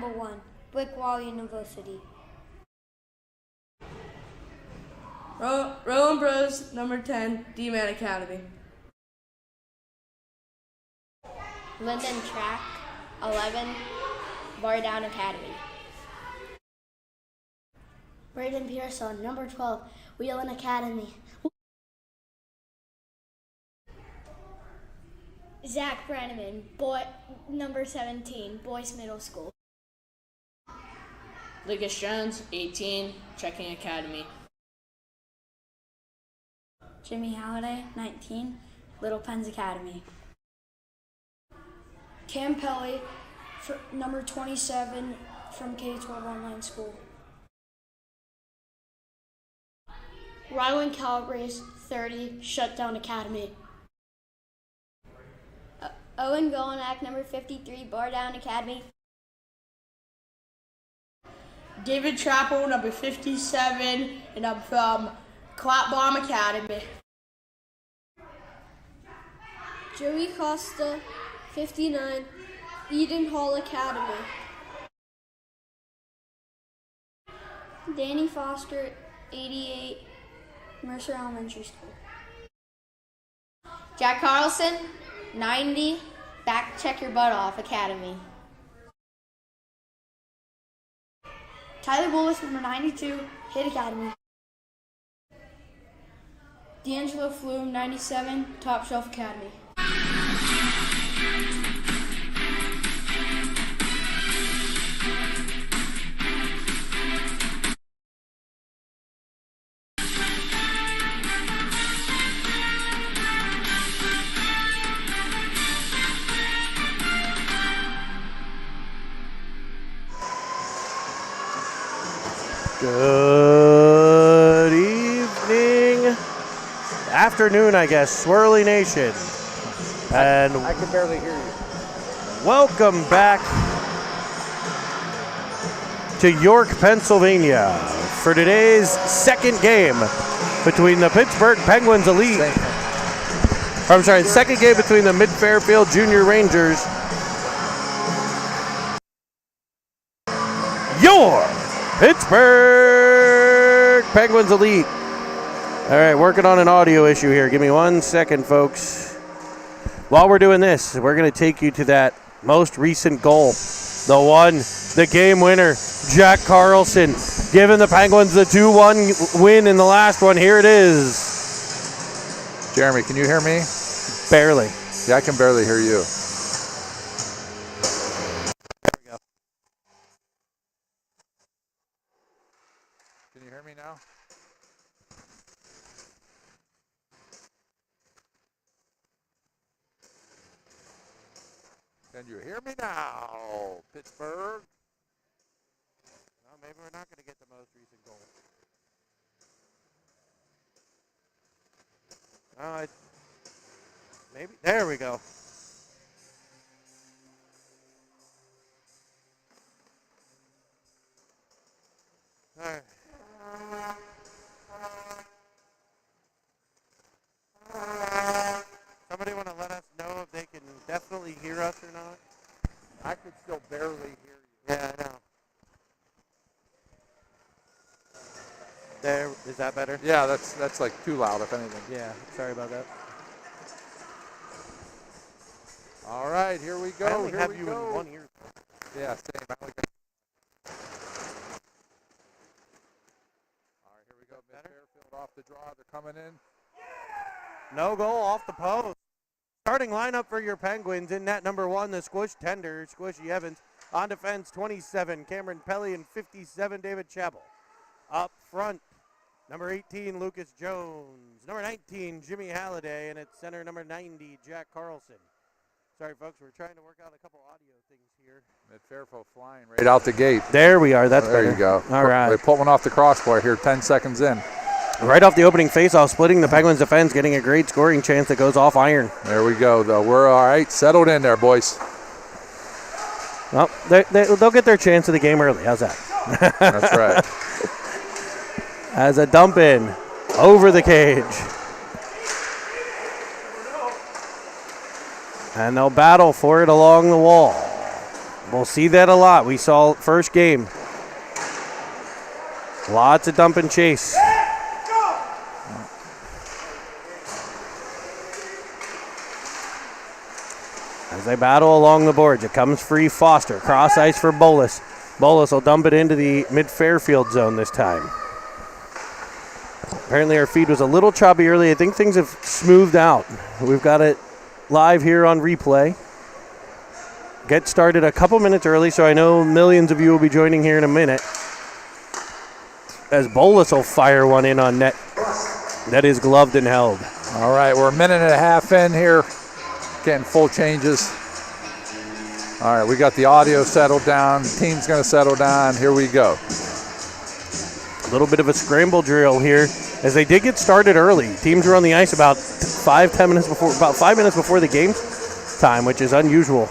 number 1, Brickwall University. Rowan Bros, number 10, D-Man Academy. Linden Track, 11, Bar Down Academy. Braden Pearson, number 12, Wheelan Academy. Zach Brenneman, number 17, Boyce Middle School. Lucas Jones, 18, Trekking Academy. Jimmy Halliday, 19, Little Pens Academy. Cam Pelly, number 27, from K-12 Online School. Ryland Calabrese, 30, Shutdown Academy. Owen Golinak, number 53, Bar Down Academy. David Chappell, number 57, and I'm from Clapbaum Academy. Joey Costa, 59, Eden Hall Academy. Danny Foster, 88, Mercer Elementary School. Jack Carlson, 90, Back Check Your Butt Off Academy. Tyler Bullis, number 92, Hit Academy. D'Angelo Flume, 97, Top Shelf Academy. Good evening, afternoon, I guess, Swirly Nation. And I can barely hear you. Welcome back to York, Pennsylvania for today's second game between the Pittsburgh Penguins Elite. Second game between the MidFairfield Junior Rangers. Your Pittsburgh Penguins Elite. All right, working on an audio issue here. Give me 1 second, folks. While we're doing this, we're going to take you to that most recent goal. The game winner, Jack Carlson, giving the Penguins the 2-1 win in the last one. Here it is. Jeremy, can you hear me? Barely. Yeah, I can barely hear you. There we go. Can you hear me now? Can you hear me now, Pittsburgh? Well, maybe we're not going to get the most recent goal. Maybe. There we go. All right. Somebody want to let us know if they can definitely hear us or not? I could still barely hear you. Yeah, I know. There, is that better? Yeah, that's like too loud, if anything. Yeah, sorry about that. All right, here we go. I only here have we you go. in one ear. Yeah, same. I only got... All right, here we go. MidFairfield off the draw. They're coming in. No goal off the post. Starting lineup for your Penguins. In net number 1, the Squish Tender, Squishy Evans. On defense, 27, Cameron Pelly, and 57, David Chappell. Up front, number 18, Lucas Jones. Number 19, Jimmy Halliday. And at center, number 90, Jack Carlson. Sorry, folks, we're trying to work out a couple audio things here. MidFairfield flying right out the gate. There we are. That's there better. You go. All right. They put one off the crossbar here 10 seconds in. Right off the opening faceoff, splitting the Penguins defense, getting a great scoring chance that goes off iron. There we go, though. We're all right. Settled in there, boys. Well, they'll get their chance of the game early. How's that? That's right. As a dump in over the cage. And they'll battle for it along the wall. We'll see that a lot. We saw first game. Lots of dump and chase. As they battle along the boards, it comes free Foster. Cross ice for Bolus. Bolus will dump it into the mid-Fairfield zone this time. Apparently our feed was a little choppy early. I think things have smoothed out. We've got it live here on replay. Get started a couple minutes early, so I know millions of you will be joining here in a minute. As Bolus will fire one in on net. That is gloved and held. All right, we're a minute and a half in here. Getting full changes. All right, we got the audio settled down. Team's going to settle down. Here we go. A little bit of a scramble drill here, as they did get started early. Teams were on the ice about 5 minutes before the game time, which is unusual.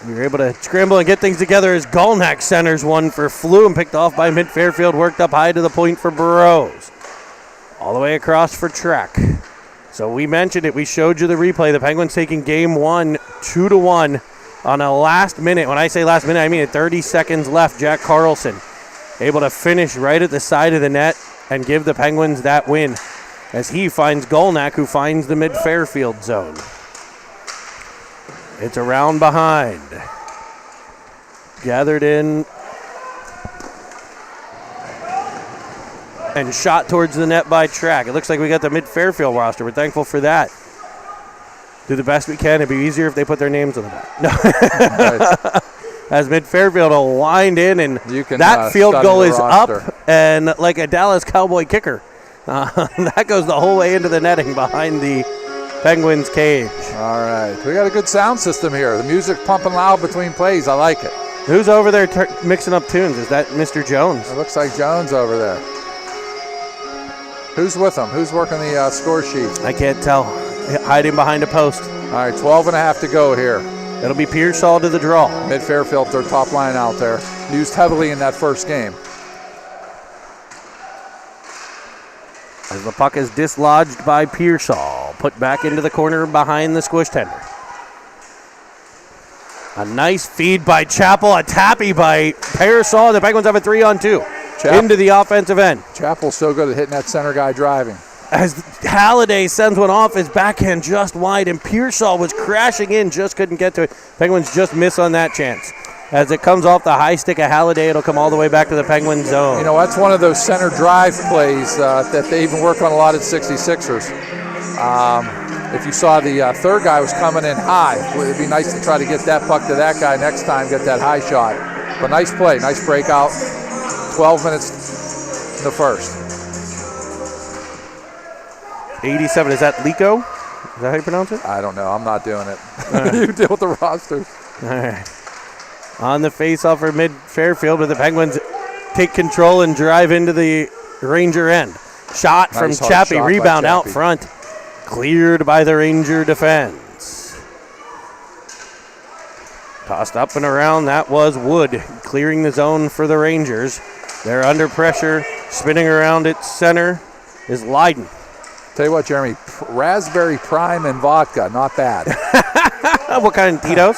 We were able to scramble and get things together as Golnack centers one for Flume, picked off by MidFairfield, worked up high to the point for Burrows. All the way across for Trek. So we mentioned it. We showed you the replay. The Penguins taking game one, 2-1 on a last minute. When I say last minute, I mean 30 seconds left. Jack Carlson able to finish right at the side of the net and give the Penguins that win as he finds Golnack, who finds the mid-Fairfield zone. It's around behind. Gathered in and shot towards the net by Track. It looks like we got the mid-Fairfield roster. We're thankful for that. Do the best we can. It'd be easier if they put their names on the back. No. Right. As mid-Fairfield will wind in, and that field goal is up and like a Dallas Cowboy kicker. That goes the whole way into the netting behind the Penguins cage. All right, we got a good sound system here. The music pumping loud between plays. I like it. Who's over there mixing up tunes? Is that Mr. Jones? It looks like Jones over there. Who's with him? Who's working the score sheet? I can't tell. Hiding behind a post. All right, 12 and a half to go here. It'll be Pearsall to the draw. MidFairfield, their top line out there. Used heavily in that first game. As the puck is dislodged by Pearsall. Put back into the corner behind the squish tender. A nice feed by Chappell. A tappy by Pearsall. The Penguins have a 3-on-2 into the offensive end. Chappell's so good at hitting that center guy driving. As Halliday sends one off his backhand just wide, and Pearsall was crashing in, just couldn't get to it. Penguins just miss on that chance. As it comes off the high stick of Halliday, it'll come all the way back to the Penguin zone. You know, that's one of those center drive plays that they even work on a lot at 66ers. If you saw the third guy was coming in high, it'd be nice to try to get that puck to that guy next time, get that high shot. But nice play, nice breakout. 12 minutes in the first. 87, is that Lico? Is that how you pronounce it? I don't know. I'm not doing it. Right. You deal with the rosters. All right. On the face-off for mid-Fairfield, but the Penguins take control and drive into the Ranger end. Shot from Chappie. Rebound out front. Cleared by the Ranger defense. Tossed up and around. That was Wood clearing the zone for the Rangers. They're under pressure. Spinning around its center is Leiden. Tell you what, Jeremy, raspberry prime and vodka, not bad. What kind? Tito's?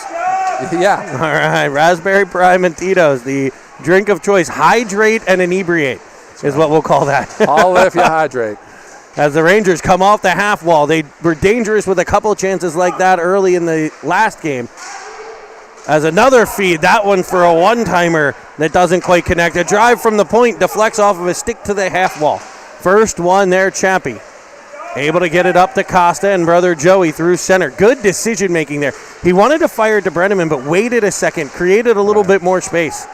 Yeah. All right, raspberry prime and Tito's, the drink of choice. Hydrate and inebriate is what we'll call that. I'll let you hydrate. As the Rangers come off the half wall, they were dangerous with a couple of chances like that early in the last game. As another feed, that one for a one-timer that doesn't quite connect. A drive from the point deflects off of a stick to the half wall. First one there, Chappie. Able to get it up to Costa and brother Joey through center. Good decision making there. He wanted to fire it to Brenneman, but waited a second, created a little bit more space.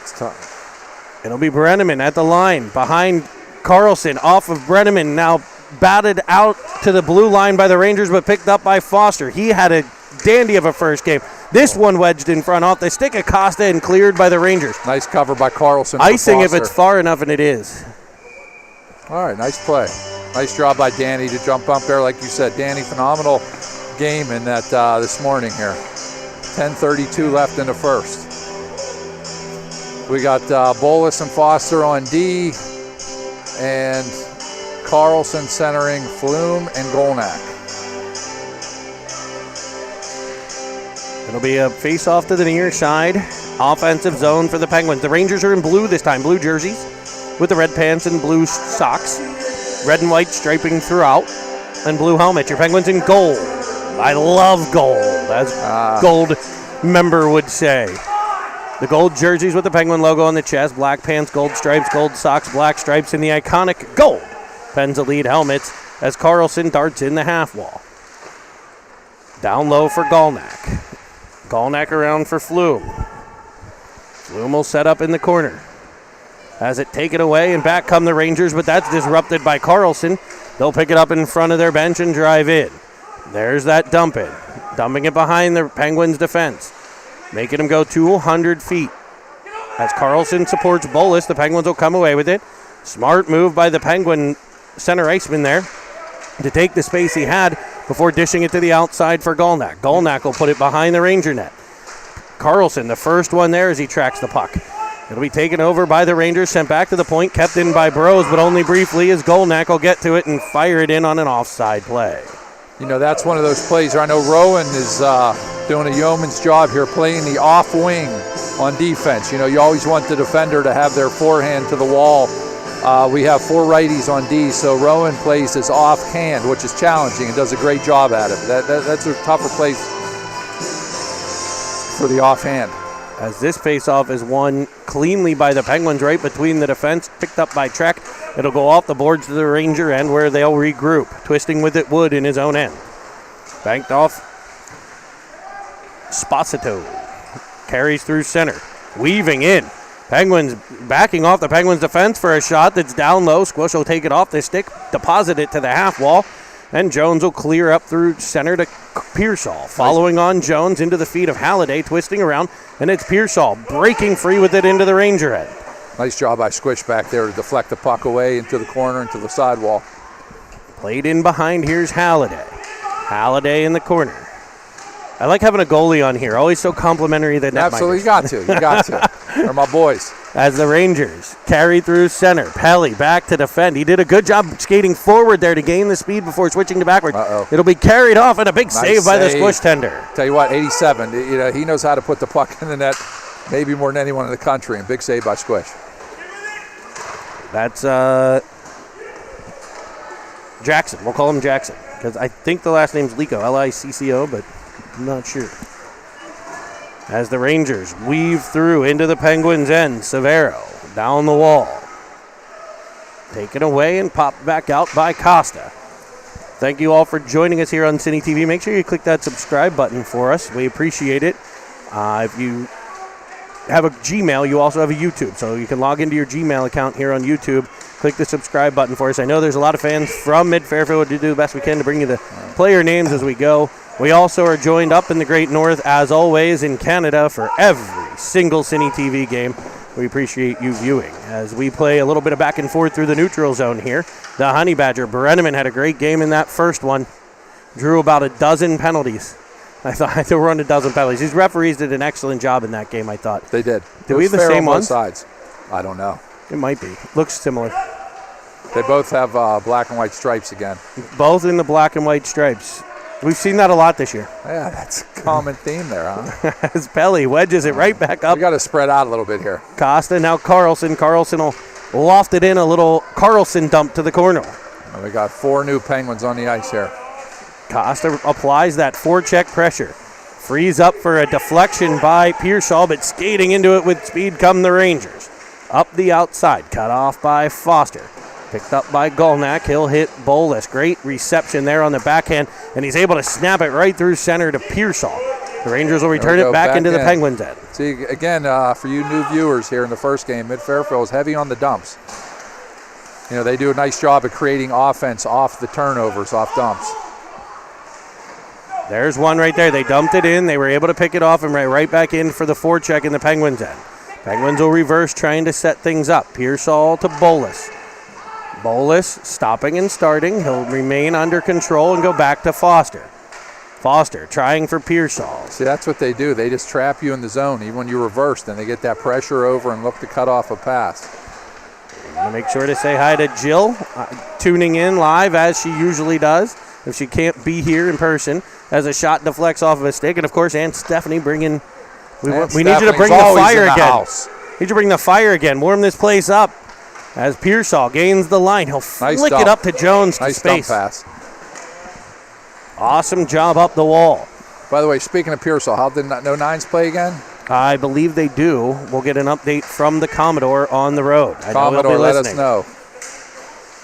It's tough. It'll be Brenneman at the line behind Carlson, off of Brenneman, now batted out to the blue line by the Rangers, but picked up by Foster. He had a dandy of a first game. This one wedged in front off the stick of Costa and cleared by the Rangers. Nice cover by Carlson. Icing if it's far enough, and it is. All right, nice play. Nice job by Danny to jump up there. Like you said, Danny, phenomenal game in that this morning here. 10:32 left in the first. We got Bolus and Foster on D, and Carlson centering Flume and Golnack. It'll be a face-off to the near side. Offensive zone for the Penguins. The Rangers are in blue this time, blue jerseys with the red pants and blue socks. Red and white striping throughout, and blue helmet. Your Penguins in gold. I love gold, as gold member would say. The gold jerseys with the Penguin logo on the chest, black pants, gold stripes, gold socks, black stripes, and the iconic gold Penza lead helmets as Carlson darts in the half wall. Down low for Golnack. Golnack around for Flume. Flume will set up in the corner. Has it taken away, and back come the Rangers, but that's disrupted by Carlson. They'll pick it up in front of their bench and drive in. There's that dump in. Dumping it behind the Penguins' defense. Making them go 200 feet. As Carlson supports Bolus, the Penguins will come away with it. Smart move by the Penguin center iceman there to take the space he had before dishing it to the outside for Golnack. Golnack will put it behind the Ranger net. Carlson, the first one there as he tracks the puck. It'll be taken over by the Rangers, sent back to the point, kept in by Bros, but only briefly as Golnack will get to it and fire it in on an offside play. You know, that's one of those plays where I know Rowan is doing a yeoman's job here, playing the off wing on defense. You know, you always want the defender to have their forehand to the wall. We have 4 righties on D, so Rowan plays his offhand, which is challenging, and does a great job at it. That's a tougher place for the offhand. As this faceoff is won cleanly by the Penguins right between the defense, picked up by Trek. It'll go off the boards to the Ranger end where they'll regroup. Twisting with it, Wood in his own end. Banked off. Sposito carries through center. Weaving in. Penguins backing off the Penguins defense for a shot that's down low. Squish will take it off the stick, deposit it to the half wall, and Jones will clear up through center to Pearsall. Following on Jones into the feet of Halliday, twisting around, and it's Pearsall breaking free with it into the Ranger end. Nice job by Squish back there to deflect the puck away into the corner, into the sidewall. Played in behind, here's Halliday. Halliday in the corner. I like having a goalie on here, always so complimentary that Absolutely, you got to. They're my boys. As the Rangers carry through center, Pelly back to defend. He did a good job skating forward there to gain the speed before switching to backward. It'll be carried off, and a big save by the Squish tender. Tell you what, 87, you know, he knows how to put the puck in the net, maybe more than anyone in the country, and big save by Squish. That's Jackson. We'll call him Jackson, because I think the last name's Lico, L-I-C-C-O, but I'm not sure. As the Rangers weave through into the Penguins' end, Severo down the wall. Taken away and popped back out by Costa. Thank you all for joining us here on Cine TV. Make sure you click that subscribe button for us. We appreciate it. If you have a Gmail, you also have a YouTube, so you can log into your Gmail account here on YouTube. Click the subscribe button for us. I know there's a lot of fans from Mid-Fairfield to do the best we can to bring you the player names as we go. We also are joined up in the Great North, as always, in Canada for every single Cine TV game. We appreciate you viewing as we play a little bit of back and forth through the neutral zone here. The Honey Badger, Brenneman had a great game in that first one. Drew about a dozen penalties. I thought they were on a dozen penalties. These referees did an excellent job in that game, I thought. They did. Did we have the same ones? Sides. I don't know. It might be. Looks similar. They both have black and white stripes again. Both in the black and white stripes. We've seen that a lot this year. Yeah, that's a common theme there, huh? As Pelly wedges it right back up. We got to spread out a little bit here. Costa, now Carlson. Carlson will loft it in, a little Carlson dump to the corner. And we got 4 new Penguins on the ice here. Costa applies that forecheck pressure. Frees up for a deflection by Pearsall, but skating into it with speed come the Rangers. Up the outside, cut off by Foster. Picked up by Golnack. He'll hit Bolus. Great reception there on the backhand, and he's able to snap it right through center to Pearsall. The Rangers will return it back into the Penguins' end. See, again, for you new viewers here in the first game, Mid-Fairfield is heavy on the dumps. You know, they do a nice job of creating offense off the turnovers, off dumps. There's one right there. They dumped it in. They were able to pick it off and right back in for the forecheck in the Penguins' end. Penguins will reverse, trying to set things up. Pearsall to Bolus. Bolus stopping and starting. He'll remain under control and go back to Foster. Foster trying for Pearsall. See, that's what they do. They just trap you in the zone. Even when you reverse, then they get that pressure over and look to cut off a pass. I'm going to make sure to say hi to Jill, tuning in live as she usually does. if she can't be here in person, as a shot deflects off of a stick. And, of course, Aunt Stephanie bringing – we need you to bring the fire again. Need you to bring the fire again. Warm this place up as Pearsall gains the line. He'll flick it up to Jones to space. Nice dump pass. Awesome job up the wall. By the way, speaking of Pearsall, how did no nines play again? I believe they do. We'll get an update from the Commodore on the road. Commodore, let us know.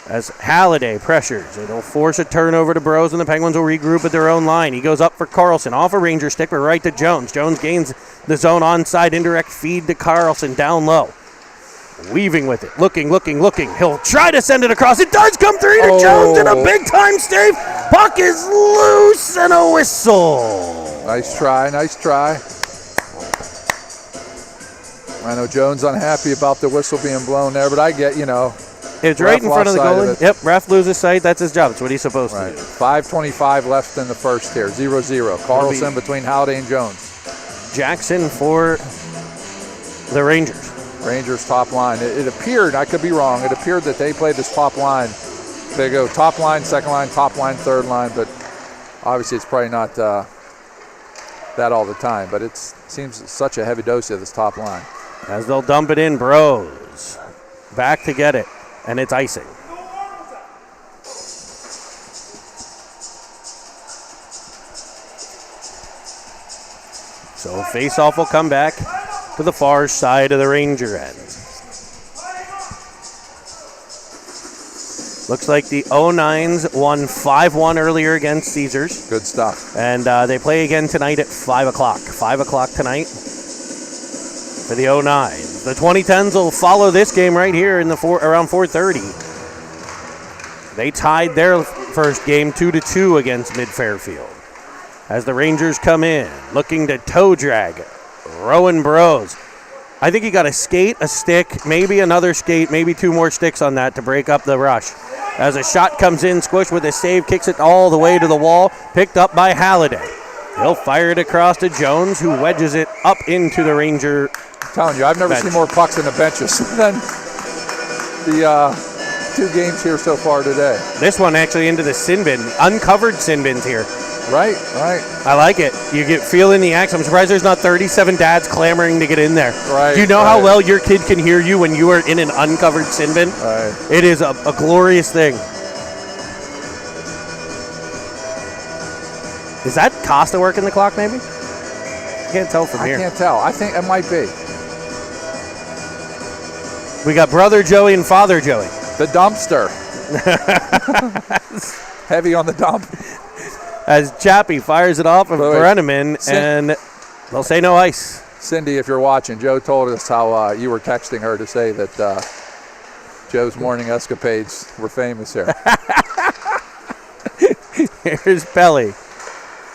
As Halliday pressures, it'll force a turnover to Bros, and the Penguins will regroup at their own line. He goes up for Carlson, off a Ranger stick, but right to Jones. Jones gains the zone onside, indirect feed to Carlson down low. Weaving with it, looking. He'll try to send it across. It does come through to Jones, and a big-time save. Puck is loose, and a whistle. Nice try. I know Jones unhappy about the whistle being blown there, but I get, It's right in front of the goalie. Yep, ref loses sight. That's his job. It's what he's supposed to do. 5:25 left in the first here. 0-0. Carlson between Halliday and Jones. Jackson for the Rangers. Rangers top line. It appeared, I could be wrong, it appeared that they played this top line. They go top line, second line, top line, third line, but obviously it's probably not that all the time, but it seems such a heavy dose of this top line. As they'll dump it in, Bros back to get it, and it's icing. So face-off will come back to the far side of the Ranger end. Looks like the 09s won 5-1 earlier against Caesars. Good stuff. And they play again tonight at 5 o'clock. 5 o'clock tonight for the 09s. The 2010s will follow this game right here in around 4:30. They tied their first game 2-2 against MidFairfield. As the Rangers come in, looking to toe drag Rowan Bros. I think he got a skate, a stick, maybe another skate, maybe two more sticks on that to break up the rush. As a shot comes in, Squish with a save, kicks it all the way to the wall, picked up by Halliday. He'll fire it across to Jones, who wedges it up into the Ranger. I'm telling you, I've never seen more pucks in the benches than the 2 games here so far today. This one actually into the sin bin, uncovered sin bins here. Right. I like it. You get feeling the axe. I'm surprised there's not 37 dads clamoring to get in there. Right. Do you know how well your kid can hear you when you are in an uncovered sin bin? Right. It is a glorious thing. Is that Costa working the clock, maybe? I can't tell from here. I can't tell. I think it might be. We got Brother Joey and Father Joey. The dumpster. Heavy on the dump. As Chappie fires it off of Brenneman, and they'll say no ice. Cindy, if you're watching, Joe told us how you were texting her to say that Joe's morning escapades were famous here. Here's Pelly.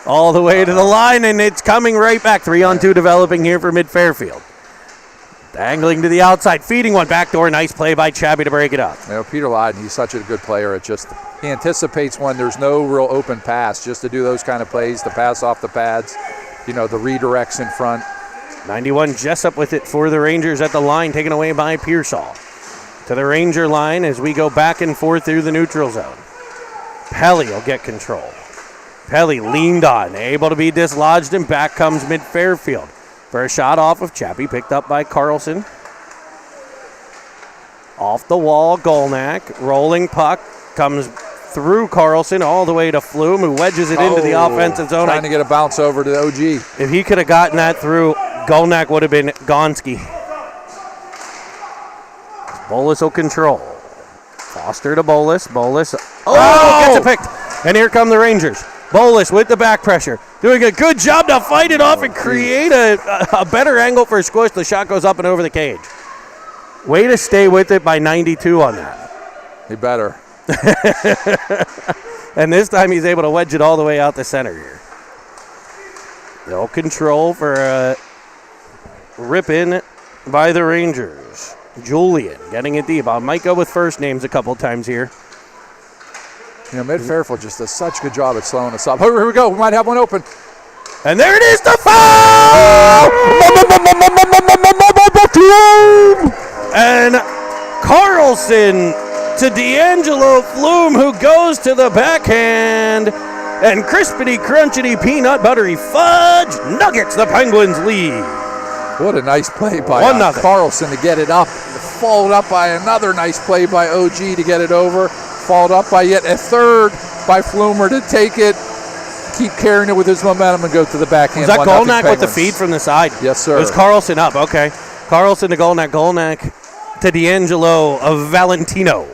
All the way to the line, and it's coming right back. 3-on-2 developing here for MidFairfield. Dangling to the outside, feeding one backdoor. Nice play by Chappie to break it up. Peter Lyden, he's such a good player. He anticipates when there's no real open pass, just to do those kind of plays, the pass off the pads, the redirects in front. 91 Jessup with it for the Rangers at the line, taken away by Pearsall. To the Ranger line as we go back and forth through the neutral zone. Pelly will get control. Pelly leaned on, able to be dislodged, and back comes MidFairfield for a shot off of Chappie, picked up by Carlson. Off the wall, Golnack, rolling puck, comes through Carlson all the way to Flume, who wedges it into the offensive zone. Trying to get a bounce over to the OG. If he could have gotten that through, Golnack would have been Gonski. Bolus will control. Foster to Bolus. Bolus. Gets it picked. And here come the Rangers. Bolus with the back pressure. Doing a good job to fight it off and create a better angle for Squish. The shot goes up and over the cage. Way to stay with it by 92 on that. He better. And this time he's able to wedge it all the way out the center here. No control for a rip in by the Rangers. Julian getting it deep. I might go with first names a couple times here. MidFairfield just does such a good job at slowing us up. Oh, here we go. We might have one open. And there it is, the foul! And Carlson to D'Angelo Flume, who goes to the backhand. And crispity, crunchity, peanut buttery fudge nuggets the Penguins lead. What a nice play by 1-0. Carlson to get it up. Followed up by another nice play by OG to get it over. Followed up by yet a third by Flumer to take it. Keep carrying it with his momentum and go to the backhand. Was that Golnack with the feed from the side? Yes, sir. It was Carlson up, okay. Carlson to Golnack, Golnack to D'Angelo of Valentino.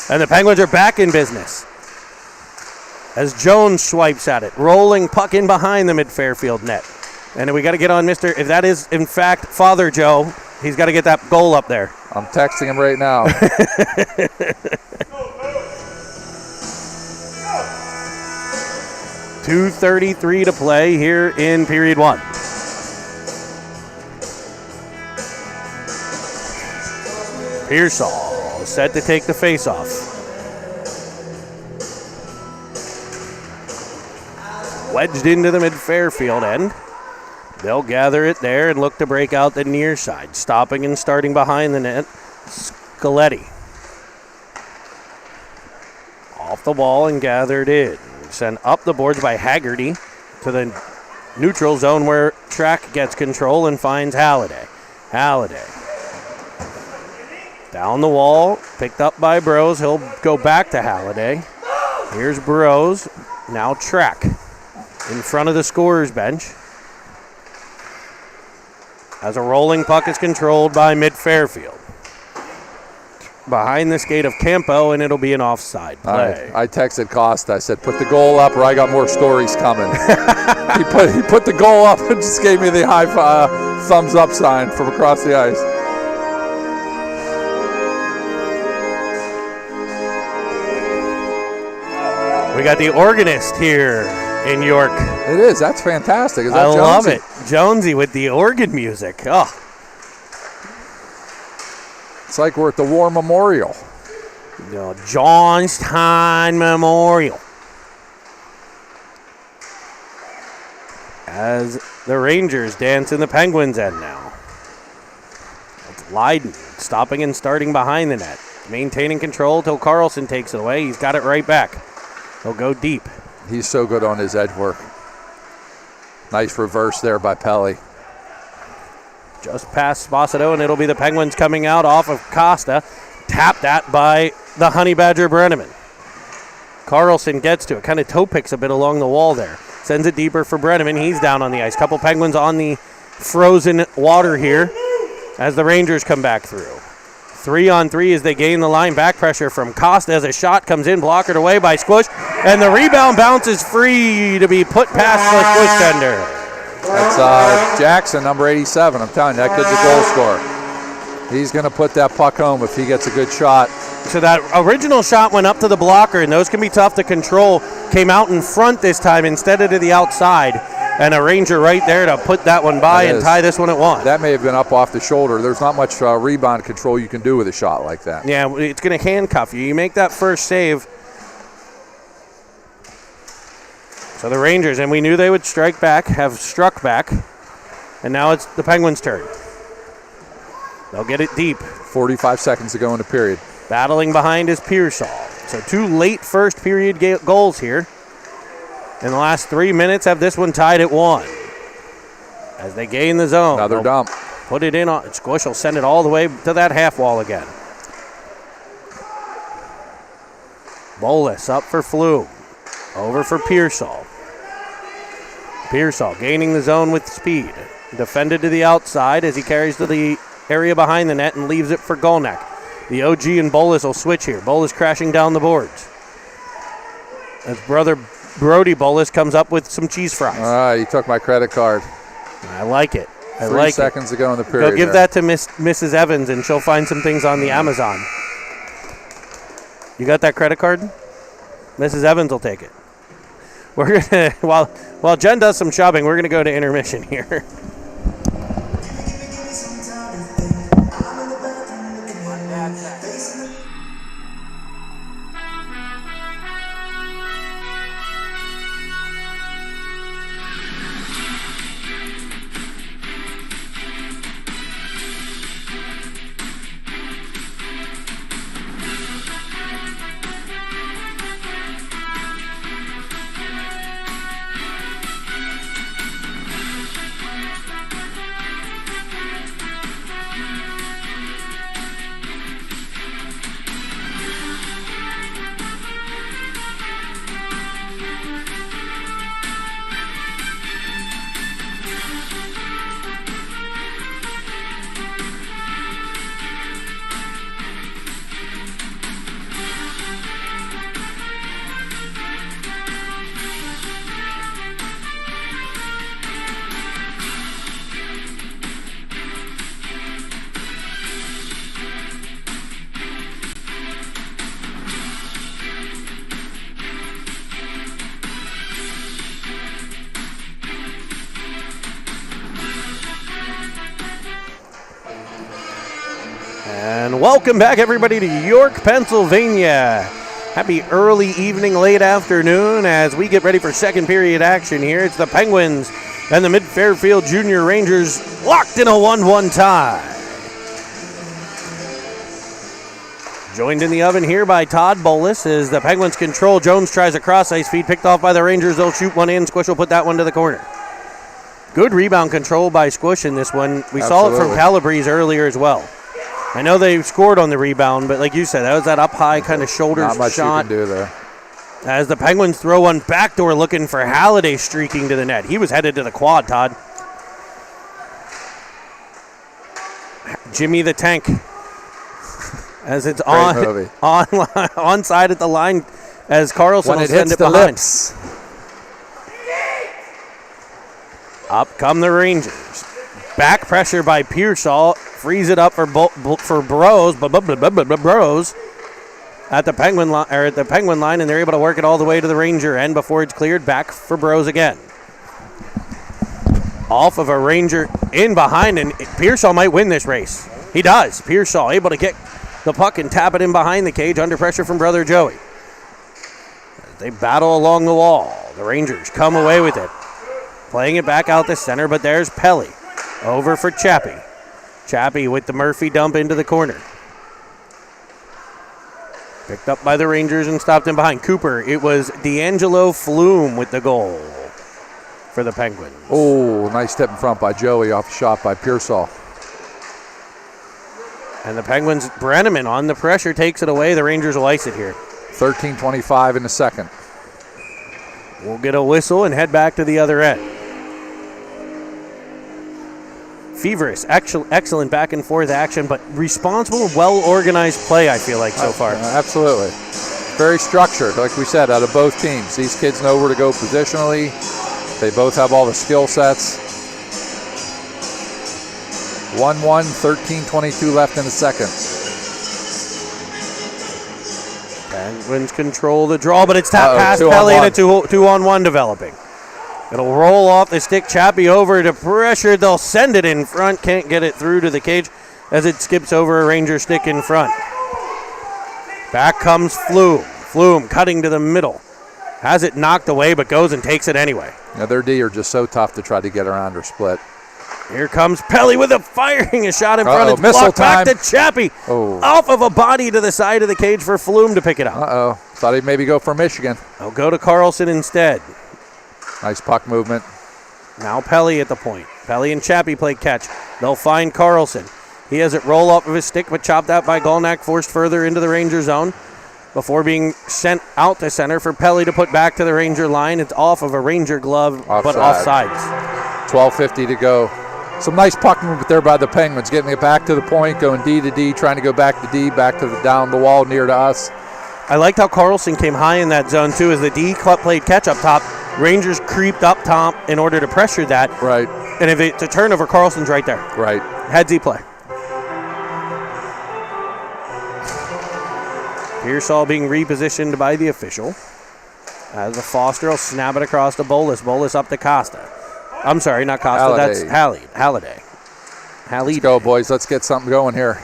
And the Penguins are back in business as Jones swipes at it. Rolling puck in behind the mid-Fairfield net. And we got to get on Mr. If that is, in fact, Father Joe, he's got to get that goal up there. I'm texting him right now. 2:33 to play here in period 1. Pearsall set to take the face-off. Wedged into the mid-Fairfield end. They'll gather it there and look to break out the near side. Stopping and starting behind the net, Scaletti. Off the wall and gathered in. Sent up the boards by Haggerty to the neutral zone where Track gets control and finds Halliday. Halliday. Down the wall, picked up by Bros. He'll go back to Halliday. Here's Bros. Now Track in front of the scorer's bench. As a rolling puck is controlled by Mid-Fairfield. Behind the skate of Campo, and it'll be an offside play. I texted Costa. I said, put the goal up or I got more stories coming. he put the goal up and just gave me the high thumbs up sign from across the ice. We got the organist here in York. It is. That's fantastic. Is that I Jonesy? love it. Jonesy with the organ music. Oh. It's like we're at the War Memorial. The Johnstown Memorial. As the Rangers dance in the Penguins' end now. It's Leiden stopping and starting behind the net. Maintaining control till Carlson takes it away. He's got it right back. He'll go deep. He's so good on his edge work. Nice reverse there by Pelly. Just past Sposito, and it'll be the Penguins coming out off of Costa. Tapped at by the Honey Badger Brenneman. Carlson gets to it. Kind of toe picks a bit along the wall there. Sends it deeper for Brenneman. He's down on the ice. Couple Penguins on the frozen water here as the Rangers come back through. 3-on-3 as they gain the line. Back pressure from Costa as a shot comes in. Blockered away by Squish. And the rebound bounces free to be put past the Squish tender. That's Jackson, number 87. I'm telling you, that kid's a goal scorer. He's going to put that puck home if he gets a good shot. So that original shot went up to the blocker, and those can be tough to control. Came out in front this time instead of to the outside. And a Ranger right there to put that one by and tie this one at 1. That may have been up off the shoulder. There's not much rebound control you can do with a shot like that. Yeah, it's going to handcuff you. You make that first save. So the Rangers, and we knew they would strike back, have struck back. And now it's the Penguins' turn. They'll get it deep. 45 seconds to go in the period. Battling behind is Pearsall. So 2 late first period goals here. In the last 3 minutes have this one tied at 1. As they gain the zone. Another dump. Put it in on Squish will send it all the way to that half wall again. Bolus up for Flume. Over for Pearsall. Pearsall gaining the zone with speed. Defended to the outside as he carries to the area behind the net and leaves it for Golnack. The OG and Bolus will switch here. Bolus crashing down the boards. As brother Brody Bolus comes up with some cheese fries. You took my credit card. I like it. 3 seconds to go in the period. Go give that to Mrs. Evans, and she'll find some things on the Amazon. You got that credit card? Mrs. Evans will take it. We're gonna while Jen does some shopping, we're gonna go to intermission here. And welcome back, everybody, to York, Pennsylvania. Happy early evening, late afternoon as we get ready for second period action here. It's the Penguins and the MidFairfield Junior Rangers locked in a 1-1 tie. Joined in the oven here by Todd Bolus as the Penguins control. Jones tries a cross-ice feed, picked off by the Rangers. They'll shoot one in. Squish will put that one to the corner. Good rebound control by Squish in this one. We saw it from Calabrese earlier as well. I know they scored on the rebound, but like you said, that was that up-high kind of shoulder shot. Not much you can do there. As the Penguins throw one backdoor looking for Halliday streaking to the net. He was headed to the quad, Todd. Jimmy the Tank. As it's on side at the line as Carlson will send it behind. Lips. Up come the Rangers. Back pressure by Pearsall. Frees it up for Bros. Bros at the Penguin line, and they're able to work it all the way to the Ranger end before it's cleared. Back for Bros again. Off of a Ranger in behind, and Pearsall might win this race. He does. Pearsall able to get the puck and tap it in behind the cage under pressure from brother Joey. As they battle along the wall, the Rangers come away with it. Playing it back out the center, but there's Pelly. Over for Chappie. Chappie with the Murphy dump into the corner. Picked up by the Rangers and stopped in behind. Cooper, it was D'Angelo Flume with the goal for the Penguins. Oh, nice step in front by Joey off a shot by Pearsall. And the Penguins, Brenneman on the pressure, takes it away. The Rangers will ice it here. 13:25 in the second. We'll get a whistle and head back to the other end. Feverish, excellent back and forth action, but responsible, well-organized play, I feel like, so far. Absolutely. Very structured, like we said, out of both teams. These kids know where to go positionally. They both have all the skill sets. 1-1, 13:22 left in the second. Penguins control the draw, but it's tapped past Pelly and a two-on-one developing. It'll roll off the stick. Chappie over to pressure. They'll send it in front. Can't get it through to the cage as it skips over a Ranger stick in front. Back comes Flume. Flume cutting to the middle. Has it knocked away, but goes and takes it anyway. Yeah, their D are just so tough to try to get around or split. Here comes Pelly with firing a shot in front. It's blocked back to Chappie. Off of a body to the side of the cage for Flume to pick it up. Thought he'd maybe go for Michigan. They'll go to Carlson instead. Nice puck movement. Now Pelly at the point. Pelly and Chappie play catch. They'll find Carlson. He has it roll off of his stick, but chopped out by Golnack, forced further into the Ranger zone before being sent out to center for Pelly to put back to the Ranger line. It's off of a Ranger glove, but offsides. 12:50 to go. Some nice puck movement there by the Penguins, getting it back to the point, going D to D, trying to go back to D, back to the down the wall near to us. I liked how Carlson came high in that zone, too, as the D played catch up top. Rangers creeped up top in order to pressure that. Right. And if it's a turnover, Carlson's right there. Right. Headsy play. Pearsall being repositioned by the official. As the Foster will snap it across to Bolus. Bolus up to Costa. I'm sorry, not Costa. Halliday. That's Halliday. Let's go, boys. Let's get something going here.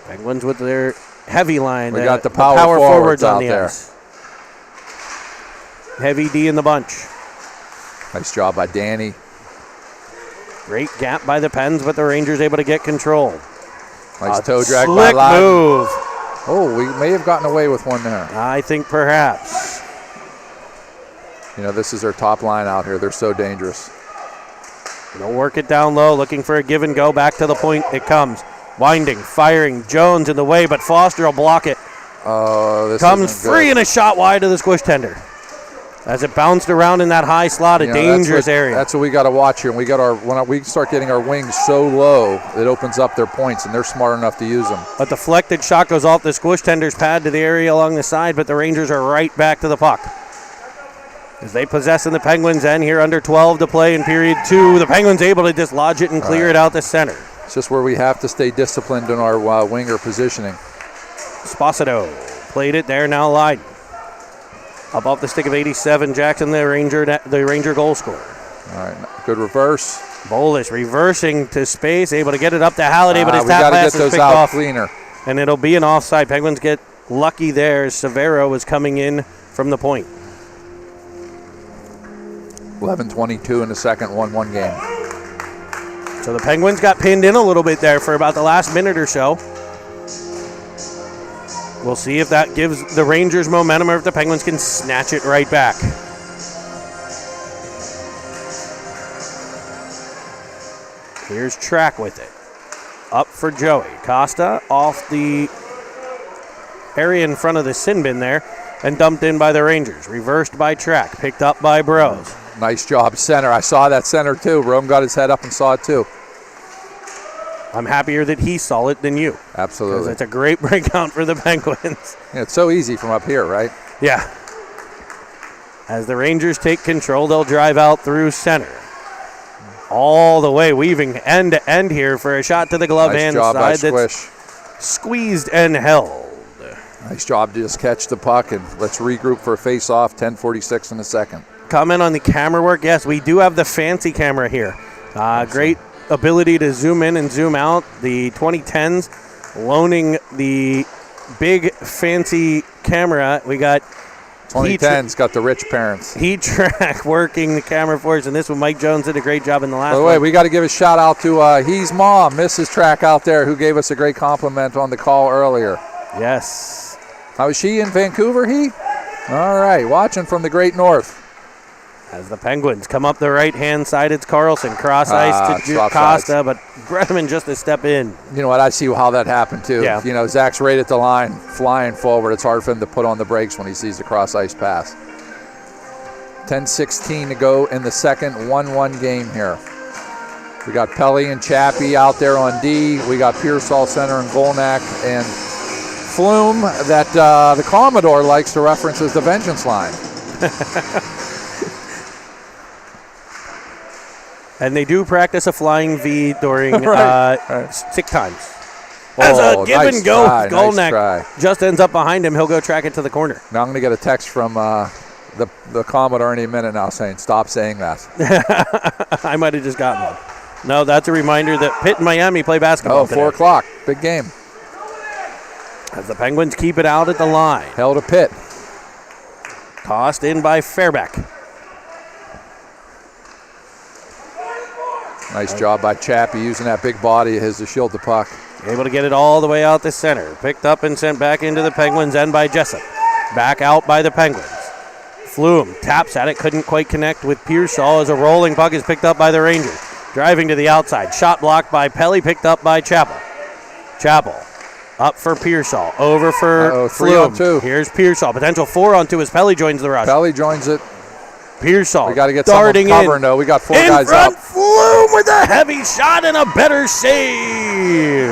Penguins with their heavy line. We got the power forwards on the ice. Heavy D in the bunch. Nice job by Danny. Great gap by the Pens, but the Rangers able to get control. Nice toe drag by Slick move. Oh, we may have gotten away with one there. I think perhaps. You know, this is their top line out here. They're so dangerous. They'll work it down low, looking for a give and go. Back to the point it comes. Winding, firing, Jones in the way, but Foster will block it. This comes free and a shot wide to the squish tender. As it bounced around in that high slot, a dangerous area. That's what we got to watch here. When we start getting our wings so low, it opens up their points, and they're smart enough to use them. A deflected shot goes off the squish tender's pad to the area along the side, but the Rangers are right back to the puck. As they possess in the Penguins' end here, under 12 to play in period 2. The Penguins able to dislodge it and clear it out the center. It's just where we have to stay disciplined in our winger positioning. Sposito played it there, now Lyden. Up off the stick of 87, Jackson, the Ranger goal scorer. All right, good reverse. Bolus reversing to space, able to get it up to Halliday, but his we tap got to pass get is those picked out off. cleaner. And it'll be an offside. Penguins get lucky there. Severo was coming in from the point. 11:22 in the second, 1-1 game. So the Penguins got pinned in a little bit there for about the last minute or so. We'll see if that gives the Rangers momentum or if the Penguins can snatch it right back. Here's Track with it. Up for Joey. Costa off the area in front of the sin bin there and dumped in by the Rangers. Reversed by Track. Picked up by Bros. Nice job, center. I saw that center too. Rome got his head up and saw it too. I'm happier that he saw it than you. Absolutely. Because it's a great breakout for the Penguins. Yeah, it's so easy from up here, right? Yeah. As the Rangers take control, they'll drive out through center. All the way, weaving end to end here for a shot to the glove hand Nice job by side that's Squish. squeezed and held. Nice job to just catch the puck, and let's regroup for a face-off, 10:46 in the second. Comment on the camera work. Yes, we do have the fancy camera here. Great ability to zoom in and zoom out. The 2010s loaning the big fancy camera. We got 2010's got the rich parents. Heat Track working the camera for us, and this one Mike Jones did a great job in the last By the way, we got to give a shout out to He's Mom, Mrs. Track out there, who gave us a great compliment on the call earlier. Yes. How was she in Vancouver, he? All right, watching from the great north. As the Penguins come up the right-hand side, it's Carlson. Cross ice to Costa, but Brenneman just a step in. You know what? I see how that happened, too. Yeah. You know, Zach's right at the line, flying forward. It's hard for him to put on the brakes when he sees the cross-ice pass. 10:16 to go in the second, 1-1 game here. We got Pelly and Chappie out there on D. We got Pearsall center and Golnack and Flume that the Commodore likes to reference as the Vengeance line. And they do practice a flying V during sick times. As a give nice and go, try, Golnack nice just ends up behind him. He'll go track it to the corner. Now I'm going to get a text from the Commodore any minute now saying, stop saying that. I might have just gotten one. No, that's a reminder that Pitt and Miami play basketball today. 4 o'clock, big game. As the Penguins keep it out at the line. Held a Pitt. Tossed in by Fairbeck. Nice job by Chappie using that big body of his to shield the puck. Able to get it all the way out the center. Picked up and sent back into the Penguins end by Jessup. Back out by the Penguins. Flume taps at it, couldn't quite connect with Pearsall as a rolling puck is picked up by the Rangers. Driving to the outside. Shot blocked by Pelly, picked up by Chappell. Chappell up for Pearsall. Over for Flume. 3-on-2. Here's Pearsall. Potential 4-on-2 as Pelly joins the rush. Pelly joins it. Pearsall. We got to get someone covering, though. We got 4 guys front, up. Flume with a heavy shot and a better save.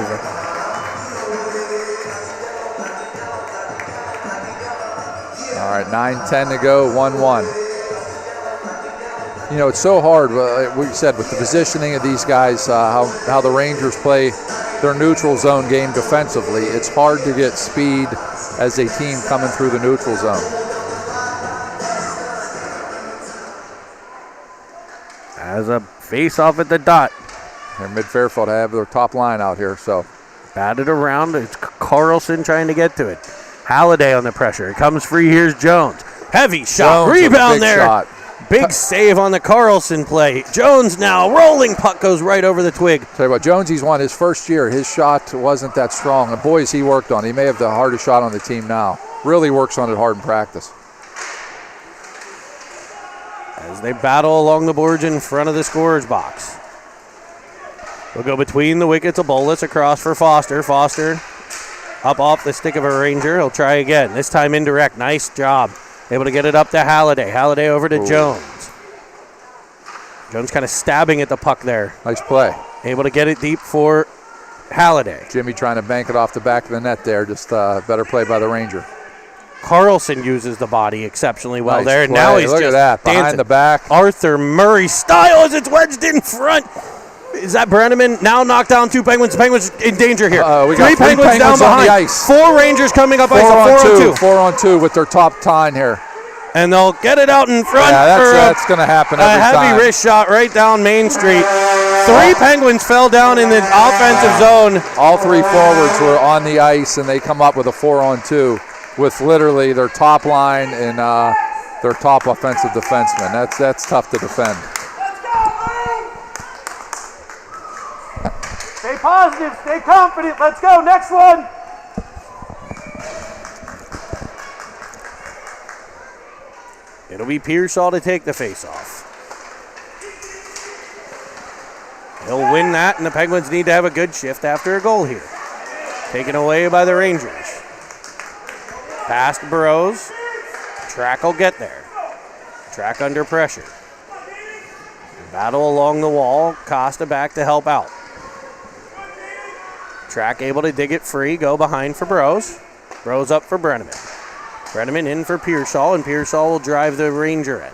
All right, 9:10 to go, 1-1. You know, it's so hard, we said, with the positioning of these guys, how the Rangers play their neutral zone game defensively. It's hard to get speed as a team coming through the neutral zone. As a face-off at the dot. Here, MidFairfield have their top line out here, so. Batted around. It's Carlson trying to get to it. Halliday on the pressure. It comes free. Here's Jones. Heavy shot. Jones Rebound there. Shot. Big save on the Carlson play. Jones now rolling puck goes right over the twig. Tell you what, Jonesy's won his first year. His shot wasn't that strong. The boys he worked on, he may have the hardest shot on the team now. Really works on it hard in practice. As they battle along the boards in front of the scorer's box. We'll go between the wickets. A Bolus across for Foster. Foster up off the stick of a Ranger. He'll try again. This time indirect. Nice job. Able to get it up to Halliday. Halliday over to Jones. Jones kind of stabbing at the puck there. Nice play. Able to get it deep for Halliday. Jimmy trying to bank it off the back of the net there. Just better play by the Ranger. Carlson uses the body exceptionally well nice there. Play. Now he's Look just at that. dancing. Behind the back. Arthur Murray style as it's wedged in front. Is that Brenneman? Now knocked down 2 Penguins. The Penguins in danger here. We got 3 Penguins down on behind. the ice. 4 Rangers coming up ice. 4-on-2. 4-on-2. 4-on-2 with their top line here. and they'll get it out in front. Yeah, for that's going to happen a every heavy time. wrist shot right down Main Street. 3 Penguins fell down in the offensive zone. All 3 forwards were on the ice, and they come up with a 4-on-2 with literally their top line and their top offensive defenseman. That's tough to defend. Stay positive, stay confident. Let's go, next one. It'll be Pearsall to take the face-off. He'll win that, and the Penguins need to have a good shift after a goal here. Taken away by the Rangers. Past Burrows. Track will get there. Track under pressure. Battle along the wall. Costa back to help out. Track able to dig it free. Go behind for Burrows. Burrows up for Brenneman. Brenneman in for Pearsall, and Pearsall will drive the Ranger in.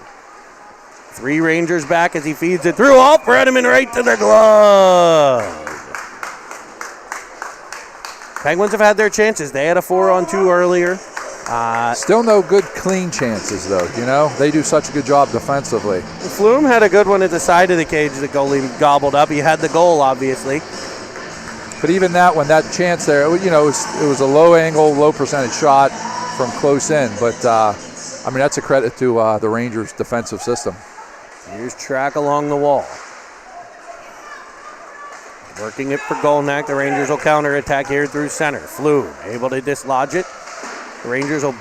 3 Rangers back as he feeds it through. Oh, Brenneman right to the glove. Penguins have had their chances. They had a 4-on-2 earlier. Still no good clean chances, though. You know, they do such a good job defensively. Flume had a good one at the side of the cage. The goalie gobbled up. He had the goal, obviously. But even that one, that chance there, you know, it was a low angle, low percentage shot from close in. But, I mean, that's a credit to the Rangers' defensive system. Here's Track along the wall. Working it for Golnack. The Rangers will counterattack here through center. Flume able to dislodge it. The Rangers will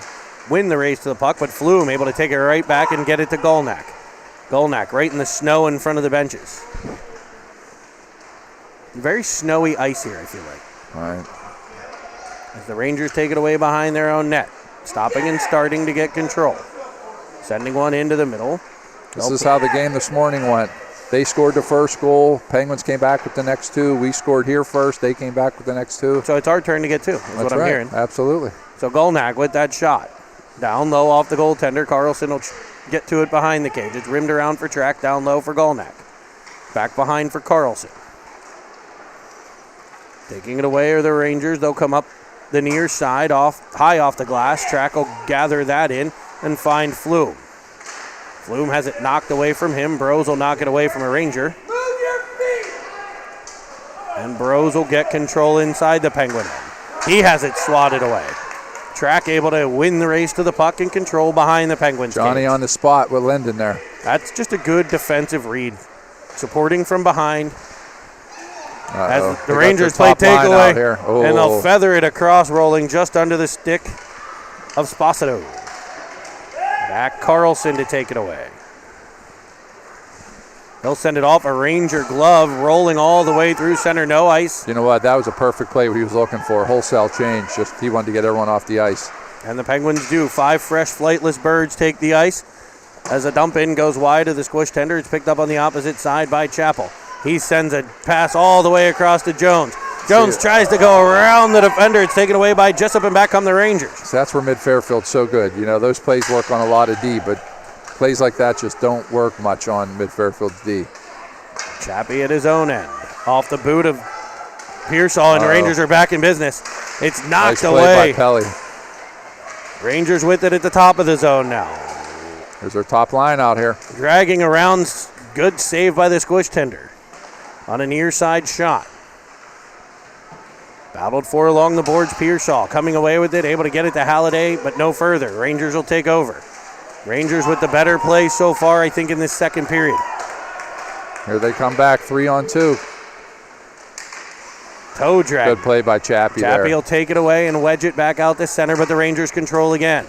win the race to the puck, but Flume able to take it right back and get it to Golnack. Golnack right in the snow in front of the benches. Very snowy ice here, I feel like. All right. As the Rangers take it away behind their own net. Stopping and starting to get control. Sending one into the middle. This is how the game this morning went. They scored the first goal. Penguins came back with the next 2. We scored here first. They came back with the next 2. So it's our turn to get 2, is what I'm hearing. Absolutely. So Golnack with that shot. Down low off the goaltender. Carlson will get to it behind the cage. It's rimmed around for Track. Down low for Golnack. Back behind for Carlson. Taking it away are the Rangers. They'll come up the near side, high off the glass. Track will gather that in and find Flume. Flume has it knocked away from him. Bros will knock it away from a Ranger. Move your feet! And Bros will get control inside the Penguin end. He has it swatted away. Track able to win the race to the puck and control behind the Penguins. Johnny cage. on the spot with Linden there. That's just a good defensive read. Supporting from behind. As the Rangers play takeaway, and they'll feather it across, rolling just under the stick of Sposito. Back Carlson to take it away. He'll send it off a Ranger glove, rolling all the way through center, no ice. You know what? That was a perfect play he was looking for. Wholesale change. Just he wanted to get everyone off the ice. And the Penguins do. 5 fresh flightless birds take the ice. As a dump in goes wide of the squish tender, it's picked up on the opposite side by Chappell. He sends a pass all the way across to Jones. Jones tries to go around the defender. It's taken away by Jessup, and back come the Rangers. So that's where MidFairfield's so good. You know, those plays work on a lot of D, but plays like that just don't work much on MidFairfield's D. Chappie at his own end. Off the boot of Pearsall, and the Rangers are back in business. It's knocked away. Nice play by Pelly. Rangers with it at the top of the zone now. There's their top line out here. Dragging around. Good save by the squish tender on a near side shot. Battled for along the boards, Pearsall coming away with it, able to get it to Halliday, but no further. Rangers will take over. Rangers with the better play so far, I think, in this second period. Here they come back, 3-on-2. Toe drag. Good play by Chappie there. Chappie will take it away and wedge it back out the center, but the Rangers control again.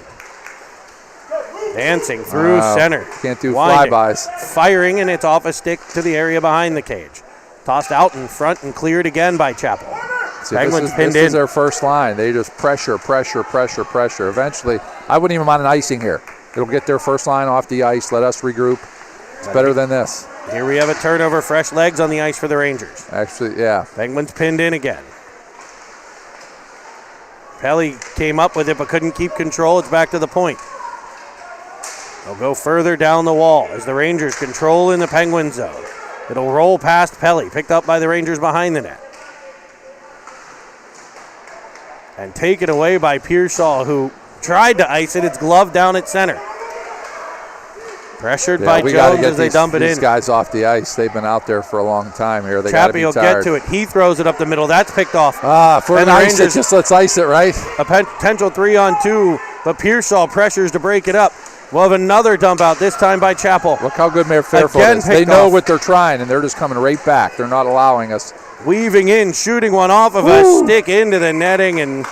Dancing through center. Can't do Winding. flybys. Firing, and it's off a stick to the area behind the cage. Tossed out in front and cleared again by Chappell. See, Penguins pinned in. This is their first line. They just pressure. Eventually, I wouldn't even mind an icing here. It'll get their first line off the ice. Let us regroup. It's better than this. Here we have a turnover. Fresh legs on the ice for the Rangers. Actually, yeah. Penguins pinned in again. Pelly came up with it but couldn't keep control. It's back to the point. They'll go further down the wall as the Rangers control in the Penguin zone. It'll roll past Pelly, picked up by the Rangers behind the net. And taken away by Pearsall, who tried to ice it. It's gloved down at center. Pressured Yeah, by we got to Jones get as they dump it these in. guys off the ice. They've been out there for a long time here. They got to be Chappie will tired. get to it. He throws it up the middle. That's picked off. For And an the ice, Rangers- just let's ice it, right? A potential 3-on-2, but Pearsall pressures to break it up. We'll have another dump out, this time by Chappell. Look how good MidFairfield Again is. They picked know off. what they're trying, and they're just coming right back. They're not allowing us. Weaving in, shooting one off of a stick into the netting, and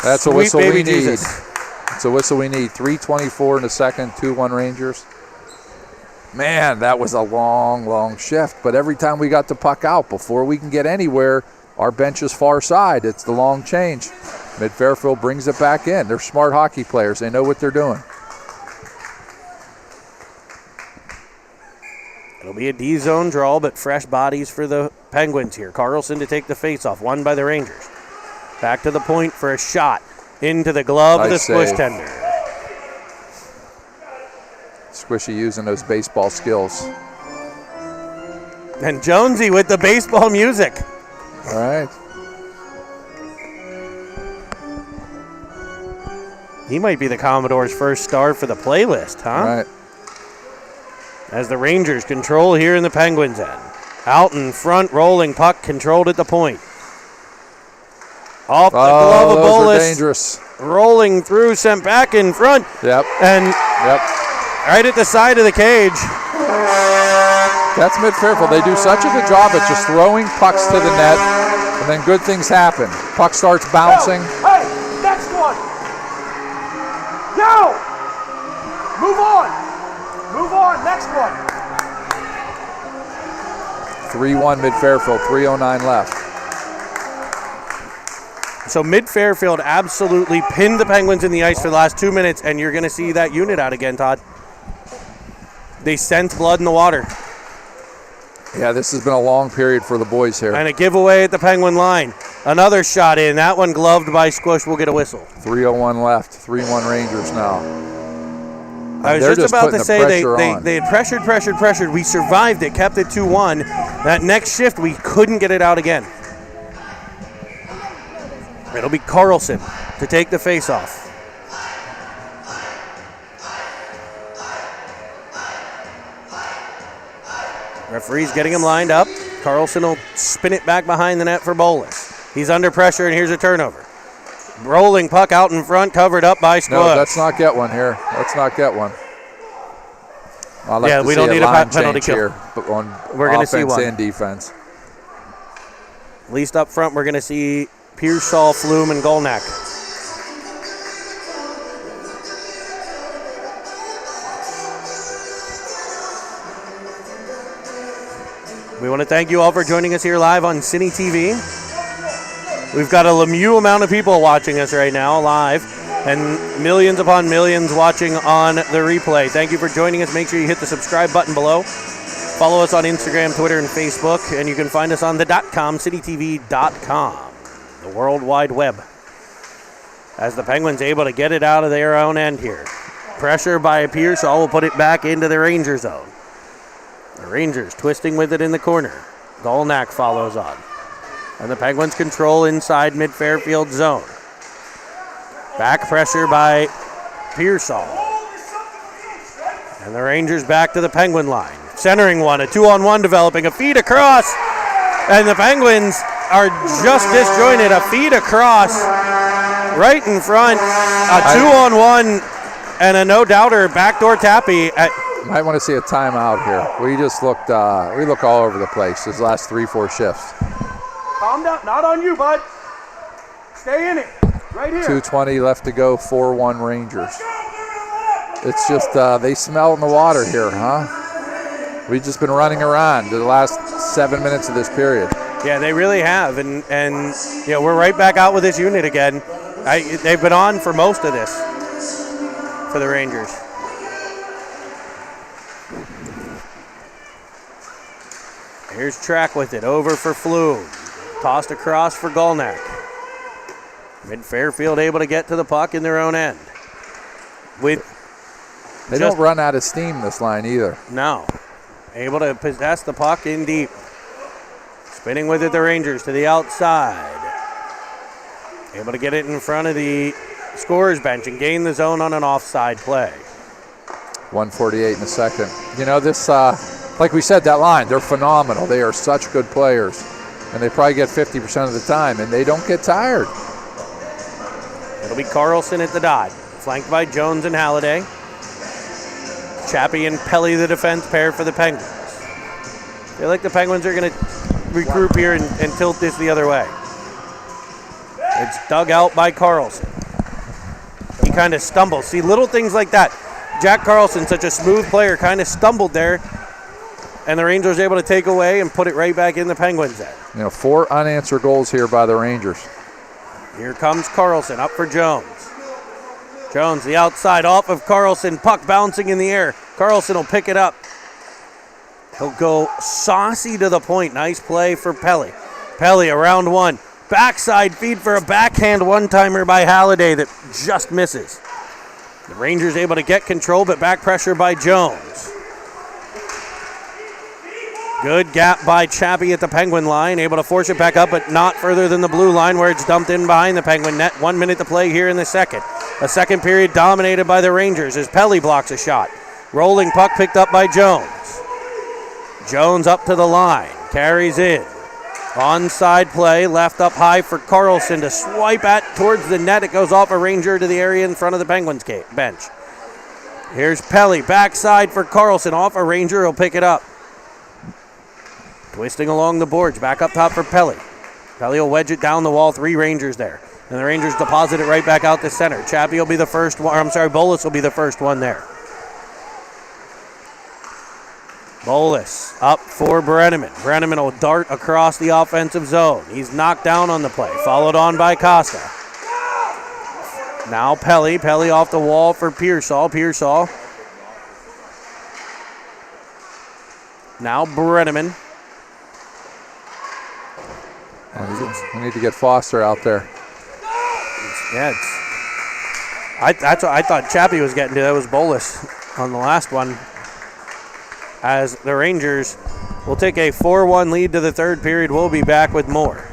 That's a sweet whistle we baby need. Jesus. It's a whistle we need. 3:24 in the second, 2-1 Rangers. Man, that was a long, long shift. But every time we got the puck out, before we can get anywhere, our bench is far side. It's the long change. MidFairfield brings it back in. They're smart hockey players. They know what they're doing. It'll be a D-zone draw, but fresh bodies for the Penguins here. Carlson to take the face-off, won by the Rangers. Back to the point for a shot into the glove of the Nice squish save. tender. Squishy using those baseball skills. And Jonesy with the baseball music. All right. He might be the Commodore's first star for the playlist, huh? All right. As the Rangers control here in the Penguins' end. Out in front, rolling puck, controlled at the point. Off the glove of those are Bolus. dangerous. Rolling through, sent back in front. Yep. And Yep. right at the side of the cage. That's MidFairfield. They do such a good job at just throwing pucks to the net, and then good things happen. Puck starts bouncing. Hey, next one. Now. Move on. Move on. Next one. 3-1 MidFairfield, 3:09 left. So MidFairfield absolutely pinned the Penguins in the ice for the last 2 minutes, and you're going to see that unit out again, Todd. They sense blood in the water. Yeah, this has been a long period for the boys here. And a giveaway at the Penguin line. Another shot in. That one gloved by Squish will get a whistle. 3:01 left, 3-1 Rangers now. I was They're just about putting to the say pressure on. they had pressured. We survived it, kept it 2-1. That next shift, we couldn't get it out again. It'll be Carlson to take the faceoff. Referee's getting him lined up. Carlson will spin it back behind the net for Bolus. He's under pressure, and here's a turnover. Rolling puck out in front, covered up by Squish. No, let's not get one here. Let's not get one. I'd like Yeah, to we see don't need a line penalty change kill. here, but on We're gonna see offense one. and defense. At least up front, we're going to see Pearsall, Flume, and Golnack. We want to thank you all for joining us here live on Cine TV. We've got a Lemieux amount of people watching us right now live, and millions upon millions watching on the replay. Thank you for joining us. Make sure you hit the subscribe button below. Follow us on Instagram, Twitter, and Facebook, and you can find us on the .com, citytv.com, the World Wide Web. As the Penguins able to get it out of their own end here. Pressure by Pearsall will put it back into the Ranger zone. The Rangers twisting with it in the corner. Golnack follows on. And the Penguins control inside MidFairfield zone. Back pressure by Pearsall. And the Rangers back to the Penguin line. Centering one, a 2-on-1 developing, a feed across. And the Penguins are just disjointed. A feed across right in front. A 2-on-1 and a no-doubter backdoor tappy. Might want to see a timeout here. We just looked, we look all over the place these last 3-4 shifts. Calm down. Not on you, bud. Stay in it. Right here. 2:20 left to go, 4-1 Rangers. It's just, they smell in the water here, huh? We've just been running around the last 7 minutes of this period. Yeah, they really have, and you know, we're right back out with this unit again. They've been on for most of this for the Rangers. Here's Track with it, over for Flume. Tossed across for Golnack. MidFairfield able to get to the puck in their own end. They don't run out of steam, this line, either. No. Able to possess the puck in deep. Spinning with it, the Rangers to the outside. Able to get it in front of the scorer's bench and gain the zone on an offside play. 1:48 in the second. You know, this, like we said, that line, they're phenomenal. They are such good players. And they probably get 50% of the time, and they don't get tired. It'll be Carlson at the dot, flanked by Jones and Halliday. Chappie and Pelly, the defense pair for the Penguins. I feel like the Penguins are going to regroup here and tilt this the other way. It's dug out by Carlson. He kind of stumbles. See, little things like that. Jack Carlson, such a smooth player, kind of stumbled there, and the Rangers were able to take away and put it right back in the Penguins' end. You know, 4 unanswered goals here by the Rangers. Here comes Carlson, up for Jones. Jones, the outside, off of Carlson, puck bouncing in the air. Carlson will pick it up. He'll go saucy to the point. Nice play for Pelly. Pelly around one. Backside feed for a backhand one-timer by Halliday that just misses. The Rangers able to get control, but back pressure by Jones. Good gap by Chappie at the Penguin line, able to force it back up, but not further than the blue line where it's dumped in behind the Penguin net. 1 minute to play here in the second. A second period dominated by the Rangers as Pelly blocks a shot. Rolling puck picked up by Jones. Jones up to the line, carries in. Onside play, left up high for Carlson to swipe at towards the net. It goes off a Ranger to the area in front of the Penguins bench. Here's Pelly, backside for Carlson, off a Ranger, he'll pick it up. Twisting along the boards, back up top for Pelly. Pelly will wedge it down the wall, 3 Rangers there. And the Rangers deposit it right back out to center. Chappie will be the first one, Bolus will be the first one there. Bolus up for Brenneman. Brenneman will dart across the offensive zone. He's knocked down on the play, followed on by Costa. Now Pelly. Pelly off the wall for Pearsall. Pearsall. Now Brenneman. We need to get Foster out there. Yeah, that's what I thought Chappie was getting to. That was Bolus on the last one. As the Rangers will take a 4-1 lead to the third period. We'll be back with more.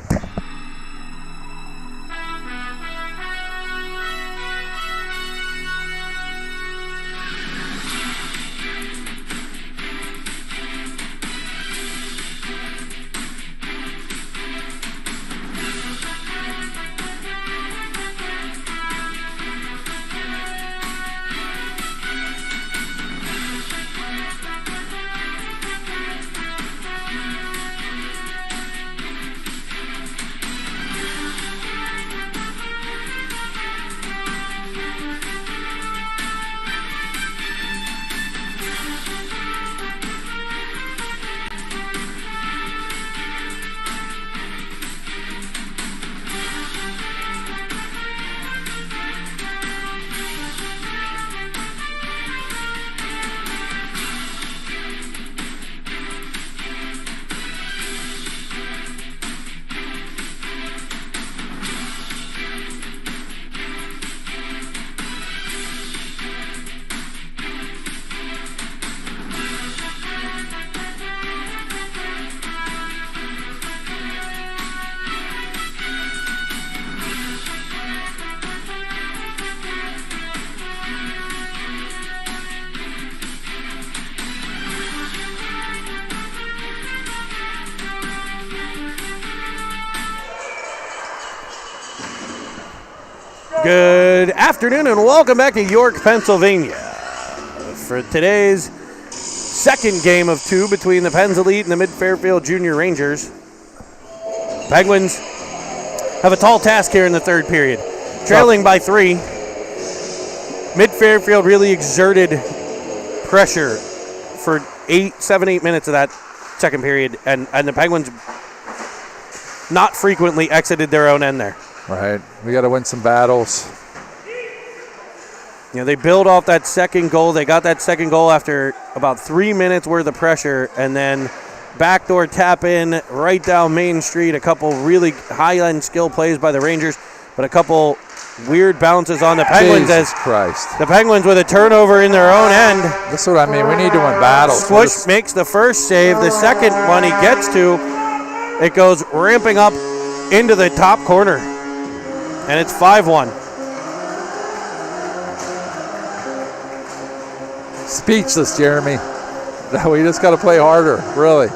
Good afternoon and welcome back to York, Pennsylvania for today's second game of 2 between the Pens Elite and the MidFairfield Junior Rangers. Penguins have a tall task here in the third period, trailing by 3. MidFairfield really exerted pressure for 7-8 minutes of that second period, and the Penguins not frequently exited their own end there. Right. We got to win some battles. You know, they build off that second goal. They got that second goal after about 3 minutes worth of pressure, and then backdoor tap in right down Main Street. A couple really high-end skill plays by the Rangers, but a couple weird bounces on the Penguins. Jesus Christ. The Penguins with a turnover in their own end. That's what I mean. We need to win battles. Squish makes the first save. The second one he gets to, it goes ramping up into the top corner. And it's 5-1. speechless, Jeremy. We just got to play harder, really.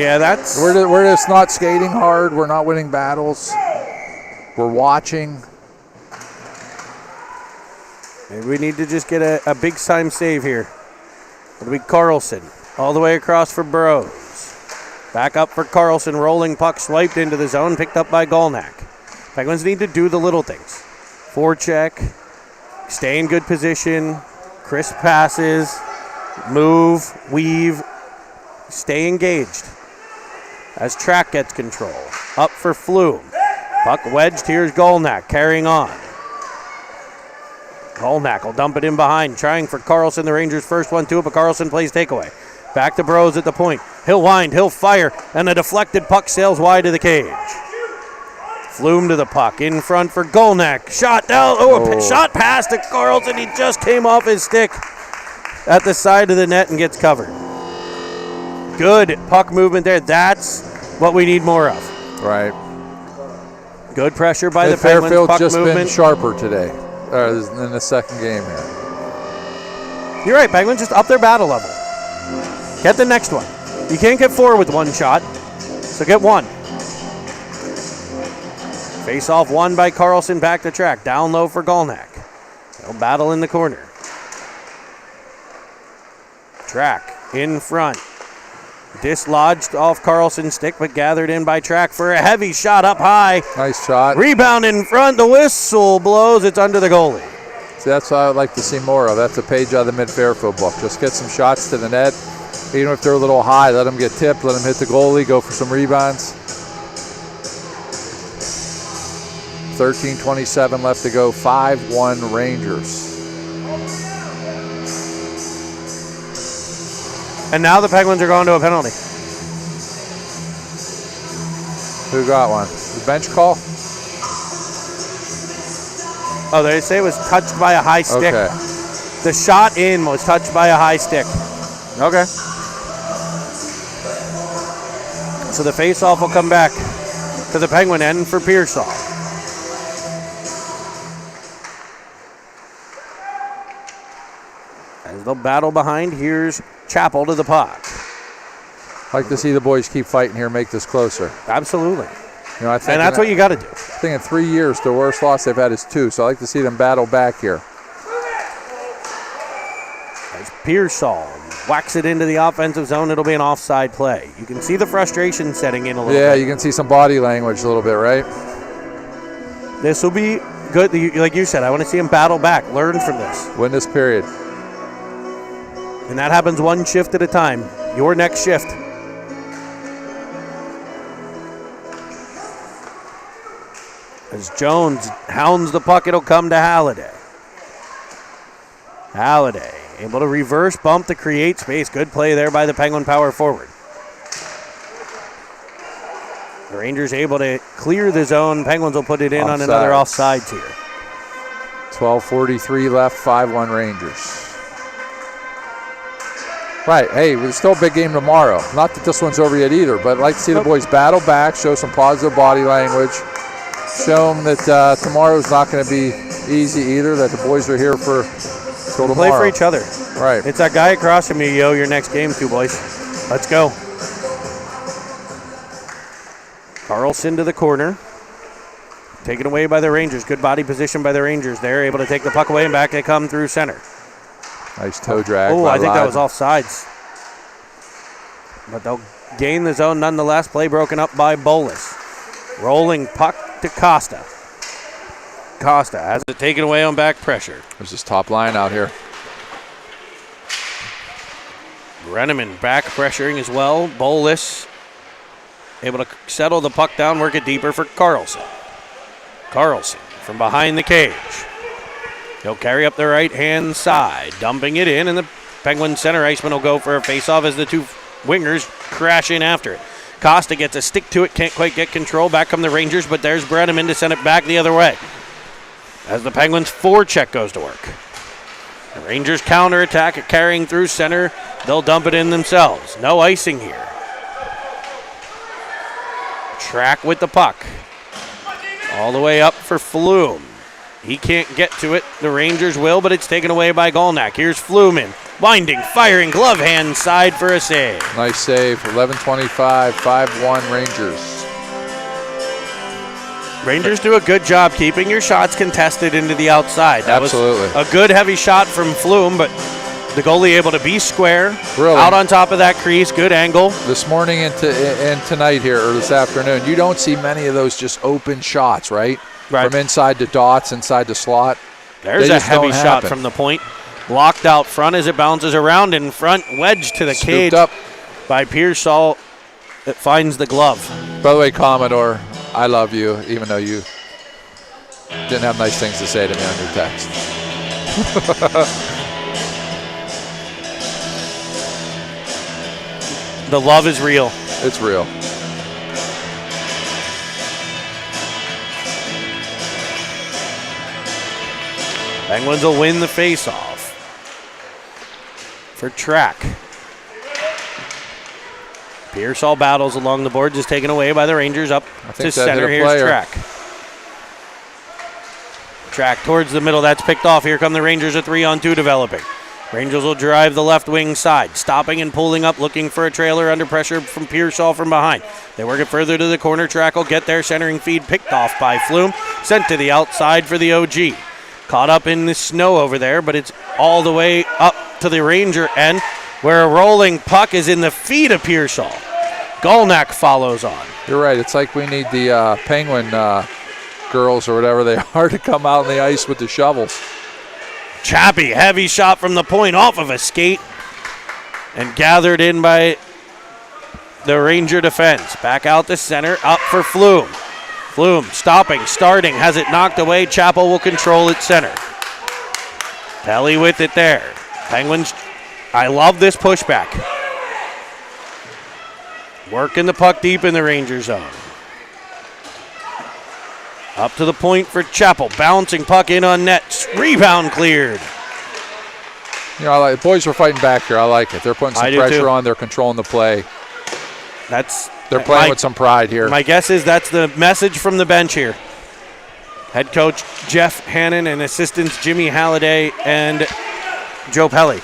Yeah, that's. We're just not skating hard. We're not winning battles. We're watching. Maybe we need to just get a big time save here. It'll be Carlson all the way across for Burrows. Back up for Carlson, rolling puck swiped into the zone, picked up by Golnack. Penguins need to do the little things. Forecheck, stay in good position, crisp passes, move, weave, stay engaged. As Track gets control. Up for Flume. Puck wedged, here's Golnack carrying on. Golnack will dump it in behind, trying for Carlson, the Rangers' first 1-2, but Carlson plays takeaway. Back to Burrows at the point. He'll wind, he'll fire, and a deflected puck sails wide of the cage. Flume to the puck, in front for Golnack. Shot down, shot past to Carlson. He just came off his stick at the side of the net and gets covered. Good puck movement there. That's what we need more of. Right. Good pressure by the Penguins. MidFairfield Puck just movement. been sharper today, in the second game here. You're right, Penguins just up their battle level. Get the next one. You can't get 4 with one shot, so get 1. Face off won by Carlson, back to Track. Down low for Golnack. They'll battle in the corner. Track in front. Dislodged off Carlson's stick, but gathered in by Track for a heavy shot up high. Nice shot. Rebound in front. The whistle blows. It's under the goalie. See, that's what I would like to see more of. That's a page out of the MidFairfield book. Just get some shots to the net. Even if they're a little high, let them get tipped. Let them hit the goalie. Go for some rebounds. 13:27 left to go. 5-1 Rangers. And now the Penguins are going to a penalty. Who got one? The bench call? Oh, they say it was touched by a high stick. Okay. The shot in was touched by a high stick. Okay. So the face-off will come back to the Penguin end for Pearsall. As they'll battle behind, here's Chappell to the puck. Like to see the boys keep fighting here, make this closer. Absolutely. You know, I think and that's what you got to do. I think in 3 years, the worst loss they've had is 2, so I like to see them battle back here. As Pearsall whacks it into the offensive zone, it'll be an offside play. You can see the frustration setting in a little bit. Yeah, you can see some body language a little bit, right? This will be good. Like you said, I want to see them battle back, learn from this. Win this period. And that happens one shift at a time. Your next shift. As Jones hounds the puck, it'll come to Halliday. Halliday able to reverse bump to create space. Good play there by the Penguin power forward. The Rangers able to clear the zone. Penguins will put it in on another offsides here. 12:43 left, 5-1 Rangers. Right, hey, it's still a big game tomorrow. Not that this one's over yet either, but I'd like to see the boys battle back, show some positive body language, show them that tomorrow's not going to be easy either, that the boys are here for till tomorrow. Play for each other. Right. It's that guy across from you, your next game too, boys. Let's go. Carlson to the corner. Taken away by the Rangers. Good body position by the Rangers. They're able to take the puck away and back they come through center. Nice toe drag. Oh, by I think that was Ladd. offsides. But they'll gain the zone nonetheless. Play broken up by Bolus. Rolling puck to Costa. Costa has it taken away on back pressure. There's this top line out here. Brenneman back pressuring as well. Bolus able to settle the puck down, work it deeper for Carlson. Carlson from behind the cage. He'll carry up the right-hand side, dumping it in, and the Penguin center iceman will go for a face-off as the two wingers crash in after it. Costa gets a stick to it, can't quite get control. Back come the Rangers, but there's Brenneman to send it back the other way. As the Penguins' forecheck goes to work. The Rangers counterattack, carrying through center. They'll dump it in themselves. No icing here. Track with the puck. All the way up for Flume. He can't get to it. The Rangers will, but it's taken away by Golnack. Here's Flume in. Winding, firing, glove hand side for a save. Nice save. 11:25, 5-1 Rangers. Rangers do a good job keeping your shots contested into the outside. That Absolutely. was a good heavy shot from Flume, but the goalie able to be square, Really? out on top of that crease, good angle. This morning and tonight here, or this afternoon, you don't see many of those just open shots, right? From inside the dots, inside the slot. There's a heavy shot from the point. Blocked out front as it bounces around in front, wedged to the cage up by Pearsall. It finds the glove. By the way, Commodore, I love you, even though you didn't have nice things to say to me on your text. The love is real. It's real. Penguins will win the faceoff for Track. Pearsall battles along the boards, is taken away by the Rangers up to center. Here's Track. Track towards the middle. That's picked off. Here come the Rangers, a 3-on-2 developing. Rangers will drive the left wing side, stopping and pulling up, looking for a trailer under pressure from Pearsall from behind. They work it further to the corner. Track will get there. Centering feed picked off by Flume. Sent to the outside for the OG. Caught up in the snow over there, but it's all the way up to the Ranger end, where a rolling puck is in the feet of Pearsall. Golnack follows on. You're right. It's like we need the Penguin girls or whatever they are to come out on the ice with the shovels. Chappie, heavy shot from the point off of a skate and gathered in by the Ranger defense. Back out the center, up for Flume. Flume stopping, starting, has it knocked away. Chappell will control it center. Pelly with it there. Penguins, I love this pushback. Working the puck deep in the Ranger zone. Up to the point for Chappell. Bouncing puck in on net. Rebound cleared. You know, the boys were fighting back here. I like it. They're putting some pressure on. They're controlling the play. They're playing with some pride here. My guess is that's the message from the bench here. Head coach Jeff Hannan and assistants Jimmy Halliday and Joe Pelly.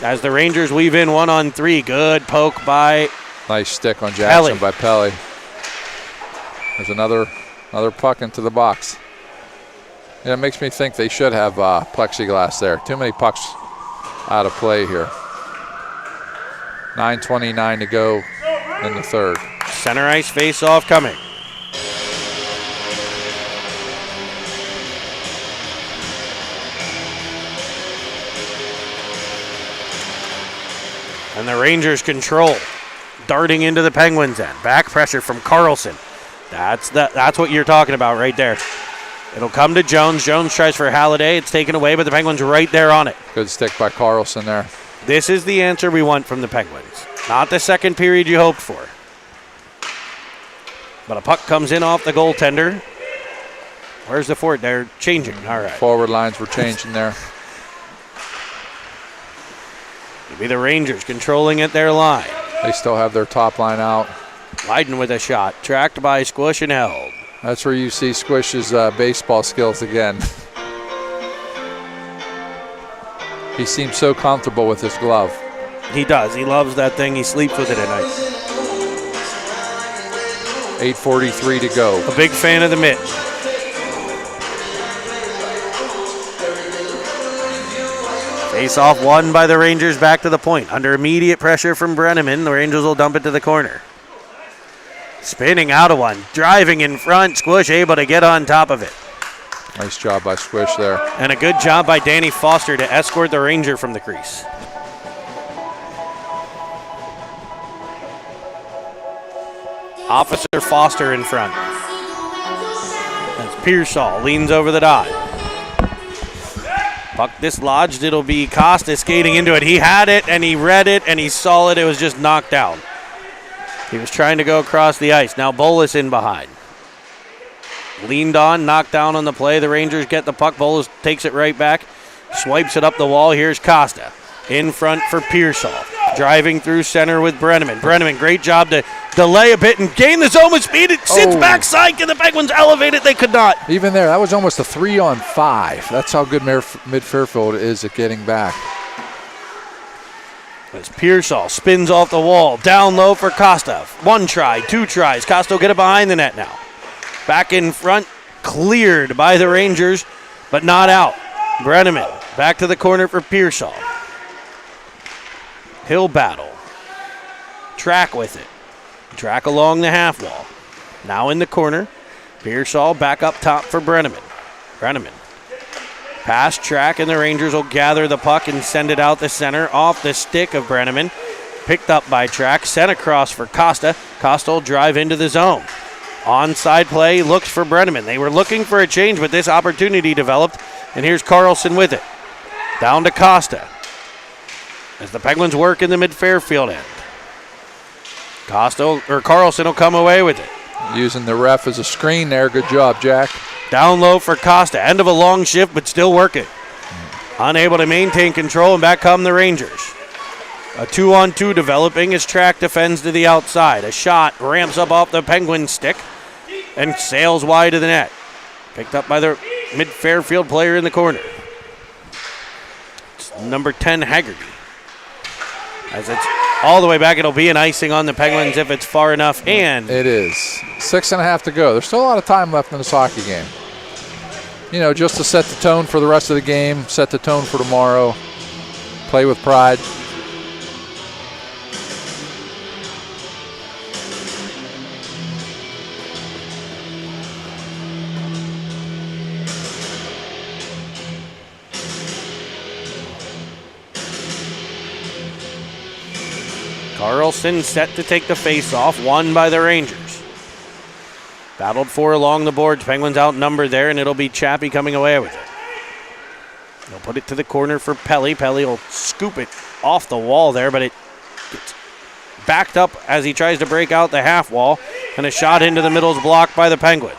As the Rangers weave in 1-on-3. Good poke by nice stick on Jackson Pelly. by Pelly. There's another puck into the box. Yeah, it makes me think they should have plexiglass there. Too many pucks out of play here. 9:29 to go in the third. Center ice face-off coming. And the Rangers control. Darting into the Penguins end. Back pressure from Carlson. That's what you're talking about right there. It'll come to Jones. Jones tries for Halliday. It's taken away, but the Penguins right there on it. Good stick by Carlson there. This is the answer we want from the Penguins. Not the second period you hoped for. But a puck comes in off the goaltender. Where's the forward? They're changing. All right. Forward lines were changing there. It'll be the Rangers controlling at their line. They still have their top line out. Leiden with a shot. Tracked by Squish and held. That's where you see Squish's baseball skills again. He seems so comfortable with his glove. He does. He loves that thing. He sleeps with it at night. 8:43 to go. A big fan of the mitt. Face off won by the Rangers back to the point. Under immediate pressure from Brenneman, the Rangers will dump it to the corner. Spinning out of one. Driving in front. Squish able to get on top of it. Nice job by Squish there. And a good job by Danny Foster to escort the Ranger from the crease. Officer Foster in front. That's Pearsall. Leans over the dot. Puck dislodged. It'll be Costa skating into it. He had it, and he read it, and he saw it. It was just knocked down. He was trying to go across the ice. Now Bolus in behind. Leaned on, knocked down on the play. The Rangers get the puck. Bolus takes it right back. Swipes it up the wall. Here's Costa. In front for Pearsall. Driving through center with Brenneman. Brenneman, great job to delay a bit and gain the zone with speed. It sits backside. Can the Penguins elevate it? They could not. Even there, that was almost a 3-on-5. That's how good MidFairfield is at getting back. As Pearsall spins off the wall, down low for Costa. 1 try, 2 tries. Costa will get it behind the net now. Back in front, cleared by the Rangers, but not out. Brenneman back to the corner for Pearsall. He'll battle. Track with it. Track along the half wall. Now in the corner. Pearsall back up top for Brenneman. Brenneman. Pass track, and the Rangers will gather the puck and send it out the center off the stick of Brenneman. Picked up by Track, sent across for Costa. Costa will drive into the zone. Onside play, looks for Brenneman. They were looking for a change, but this opportunity developed, and here's Carlson with it. Down to Costa. As the Penguins work in the mid-Fairfield end. Carlson will come away with it. Using the ref as a screen there. Good job, Jack. Down low for Costa. End of a long shift, but still working. Unable to maintain control, and back come the Rangers. A 2-on-2 developing as Track defends to the outside. A shot ramps up off the Penguin stick and sails wide of the net. Picked up by the mid-Fairfield player in the corner. It's number 10, Haggerty. As it's all the way back, it'll be an icing on the Penguins if it's far enough. And it is. 6.5 to go. There's still a lot of time left in this hockey game. You know, just to set the tone for the rest of the game, set the tone for tomorrow, play with pride. Carlson set to take the face-off, won by the Rangers. Battled for along the boards. Penguins outnumbered there, and it'll be Chappie coming away with it. They'll put it to the corner for Pelly. Pelly will scoop it off the wall there, but it gets backed up as he tries to break out the half wall, and a shot into the middle is blocked by the Penguins.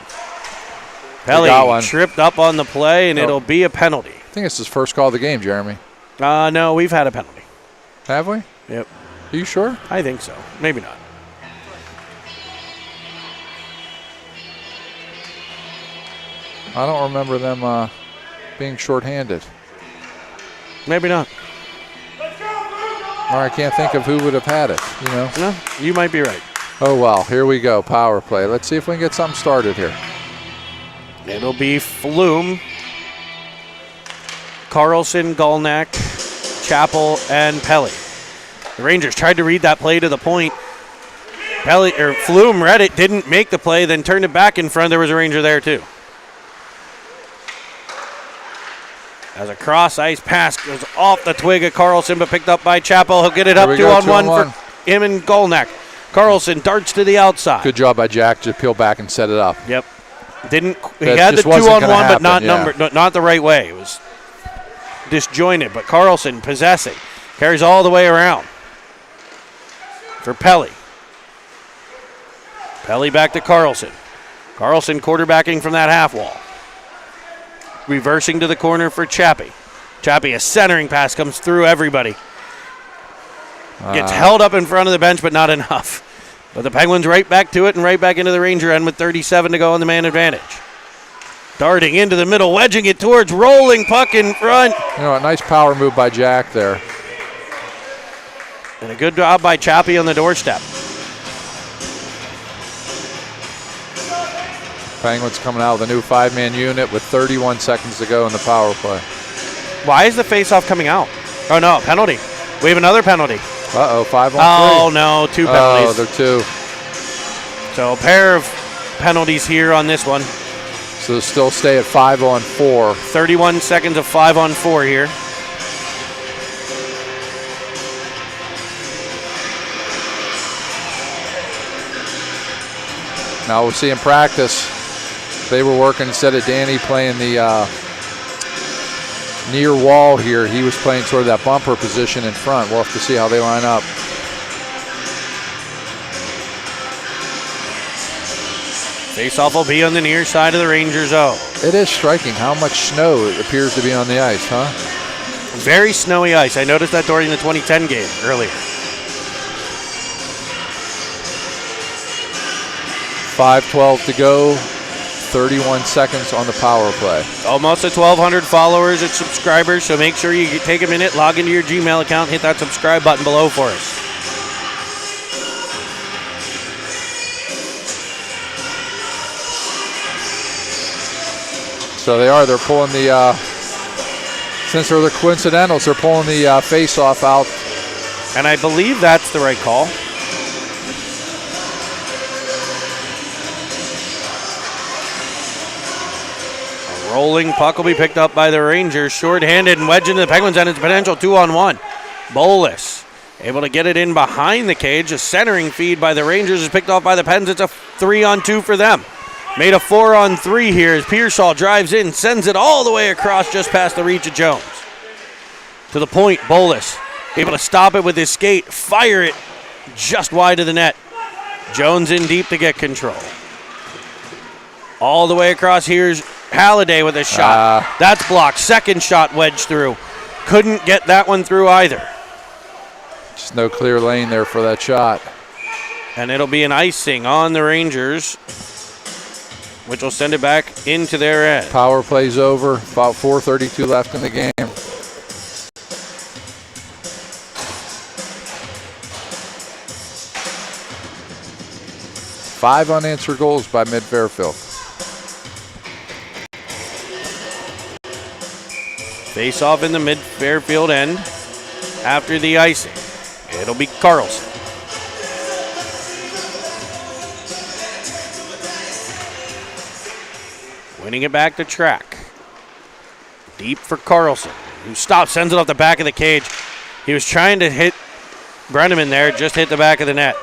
Pelly tripped up on the play, and it'll be a penalty. I think it's his first call of the game, Jeremy. No, we've had a penalty. Have we? Yep. Are you sure? I think so. Maybe not. I don't remember them being shorthanded. Maybe not. Or I can't think of who would have had it, you know? No, you might be right. Oh, well, here we go, power play. Let's see if we can get something started here. It'll be Flume, Carlson, Gulnak, Chappell, and Pelly. The Rangers tried to read that play to the point. Flume read it, didn't make the play, then turned it back in front. There was a Ranger there too. As a cross-ice pass goes off the twig of Carlson, but picked up by Chappell. He'll get it up 2-on-1 for him and Gulnak. Carlson darts to the outside. Good job by Jack to peel back and set it up. Yep. He had the 2-on-1, but not numbered, not the right way. It was disjointed, but Carlson possessing. Carries all the way around. For Pelly. Pelly back to Carlson. Carlson quarterbacking from that half wall. Reversing to the corner for Chappie. Chappie, a centering pass comes through everybody. Gets held up in front of the bench, but not enough. But the Penguins right back to it and right back into the Ranger end with 37 to go on the man advantage. Darting into the middle, wedging it towards rolling puck in front. You know, a nice power move by Jack there. And a good job by Chappie on the doorstep. Penguins coming out with a new 5-man unit with 31 seconds to go in the power play. Why is the faceoff coming out? Oh, no, penalty. We have another penalty. Uh-oh, 5-on-3. Oh, no, 2 penalties. Oh, they're 2. So a pair of penalties here on this one. So still stay at 5-on-4. 31 seconds of 5-on-4 here. Now we'll see in practice, they were working instead of Danny playing the near wall here. He was playing sort of that bumper position in front. We'll have to see how they line up. Faceoff will be on the near side of the Rangers' zone. It is striking how much snow it appears to be on the ice, huh? Very snowy ice. I noticed that during the 2010 game earlier. 5:12 to go. 31 seconds on the power play. Almost at 1,200 followers and subscribers, so make sure you take a minute, log into your Gmail account, hit that subscribe button below for us. So they're pulling the, since they're the coincidentals, they're pulling the face-off out. And I believe that's the right call. A rolling puck will be picked up by the Rangers. Short-handed and wedged into the Penguins, and it's potential 2-on-1. Bolus able to get it in behind the cage. A centering feed by the Rangers is picked off by the Pens. It's a 3-on-2 for them. Made a 4-on-3 here as Pearsall drives in, sends it all the way across just past the reach of Jones. To the point, Bolus able to stop it with his skate, fire it just wide of the net. Jones in deep to get control. All the way across, here's Halliday with a shot. That's blocked. Second shot wedged through. Couldn't get that one through either. Just no clear lane there for that shot. And it'll be an icing on the Rangers, which will send it back into their end. Power play's over. About 4:32 left in the game. Five unanswered goals by MidFairfield. Face off in the MidFairfield end after the icing. It'll be Carlson. Winning it back to track. Deep for Carlson, who stops, sends it off the back of the cage. He was trying to hit Brenneman there, just hit the back of the net.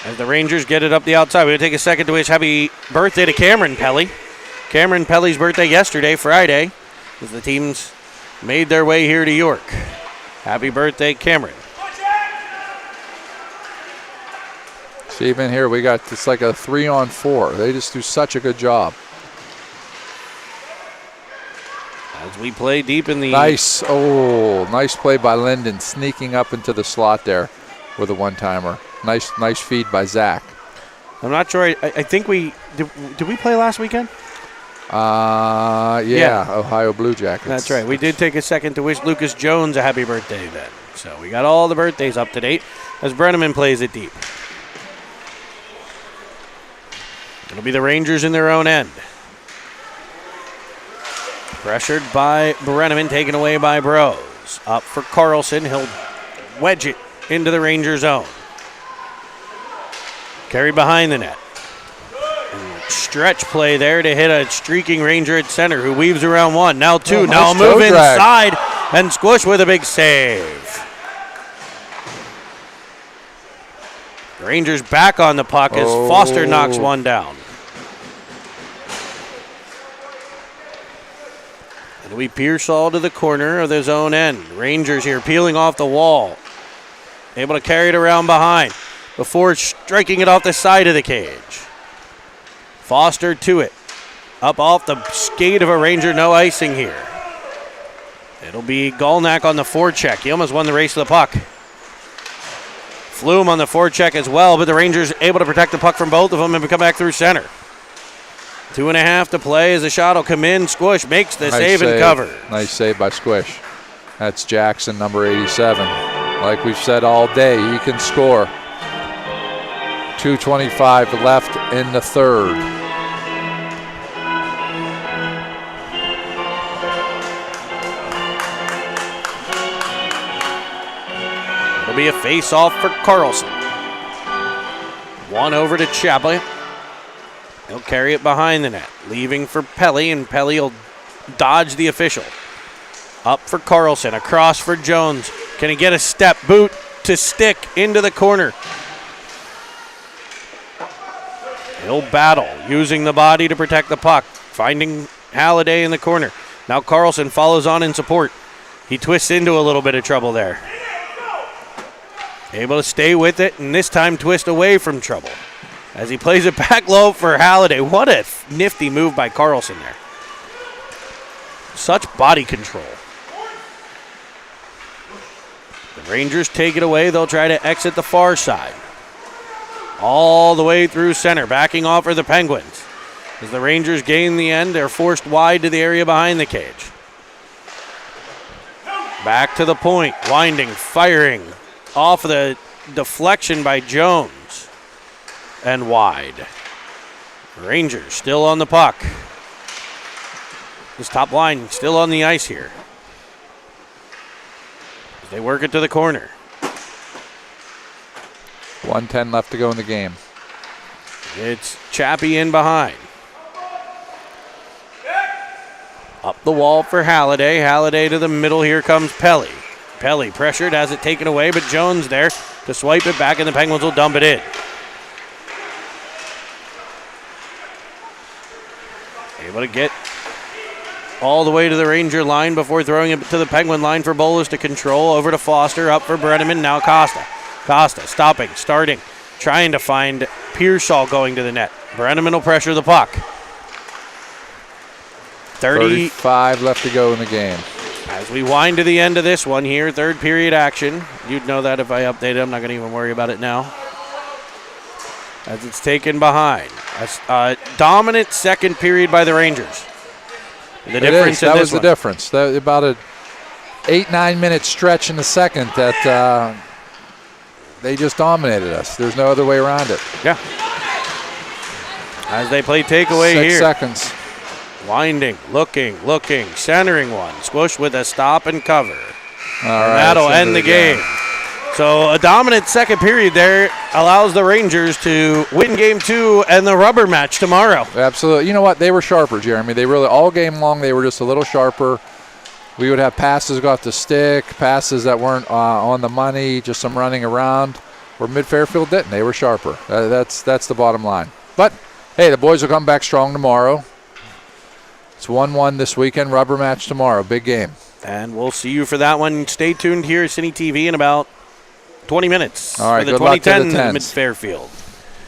As the Rangers get it up the outside, we're going to take a second to wish happy birthday to Cameron Pelly. Cameron Pelly's birthday yesterday, Friday, as the teams made their way here to York. Happy birthday, Cameron. See, even here, we got, it's like a 3-on-4. They just do such a good job. As we play deep in the... Nice play by Linden, sneaking up into the slot there with a one-timer. Nice feed by Zach. I'm not sure. I think we... Did we play last weekend? Yeah, Ohio Blue Jackets. That's right. We did take a second to wish Lucas Jones a happy birthday then. So we got all the birthdays up to date as Brenneman plays it deep. It'll be the Rangers in their own end. Pressured by Brenneman, taken away by Bros. Up for Carlson. He'll wedge it into the Ranger zone. Carried behind the net. And stretch play there to hit a streaking Ranger at center who weaves around one. Now two. Now Nice a move toe drag. inside. And Squish with a big save. Rangers back on the puck as Foster knocks one down. It'll be Pearsall to the corner of their zone end. Rangers here peeling off the wall. Able to carry it around behind before striking it off the side of the cage. Foster to it. Up off the skate of a Ranger, no icing here. It'll be Golnack on the forecheck. He almost won the race to the puck. Flume on the forecheck as well, but the Rangers able to protect the puck from both of them and come back through center. 2.5 to play as the shot will come in. Squish makes the save and cover. Nice save by Squish. That's Jackson, number 87. Like we've said all day, he can score. 2:25 left in the third. It'll be a face-off for Carlson. One over to Chaplin. He'll carry it behind the net, leaving for Pelly, and Pelly will dodge the official. Up for Carlson, across for Jones. Can he get a step boot to stick into the corner? He'll battle, using the body to protect the puck, finding Halliday in the corner. Now Carlson follows on in support. He twists into a little bit of trouble there. Able to stay with it, and this time twist away from trouble as he plays it back low for Halliday. What a nifty move by Carlson there. Such body control. The Rangers take it away. They'll try to exit the far side. all the way through center. Backing off are the Penguins. As the Rangers gain the end, they're forced wide to the area behind the cage. Back to the point, winding, firing. Off of the deflection by Jones. And wide. Rangers still on the puck. This top line still on the ice here. They work it to the corner. 1:10 left to go in the game. It's Chappie in behind. Up the wall for Halliday. Halliday to the middle. Here comes Pelly. Pelly pressured, has it taken away, but Jones there to swipe it back, and the Penguins will dump it in. Able to get all the way to the Ranger line before throwing it to the Penguin line for Bolus to control. Over to Foster, up for Brenneman, now Costa. Costa stopping, starting, trying to find Pearsall going to the net. Brenneman will pressure the puck. 35 left to go in the game. As we wind to the end of this one here, third period action. You'd know that if I updated it. I'm not going to even worry about it now. As it's taken behind. A dominant second period by the Rangers. The difference in that this was the one. difference. About a 8-9 minute stretch in the second that they just dominated us. There's no other way around it. Yeah. As they play takeaway 6 here. seconds. Winding, looking, centering one. Squish with a stop and cover. All right, that'll end the game. So a dominant second period there allows the Rangers to win game 2 and the rubber match tomorrow. Absolutely. You know what? They were sharper, Jeremy. They really, all game long, they were just a little sharper. We would have passes go off the stick, passes that weren't on the money, just some running around. Where MidFairfield didn't. They were sharper. That's the bottom line. But, hey, the boys will come back strong tomorrow. It's 1-1 this weekend, rubber match tomorrow. Big game. And we'll see you for that one. Stay tuned here at Cine TV in about 20 minutes. All right, for the good luck to the 2010 Tens. MidFairfield.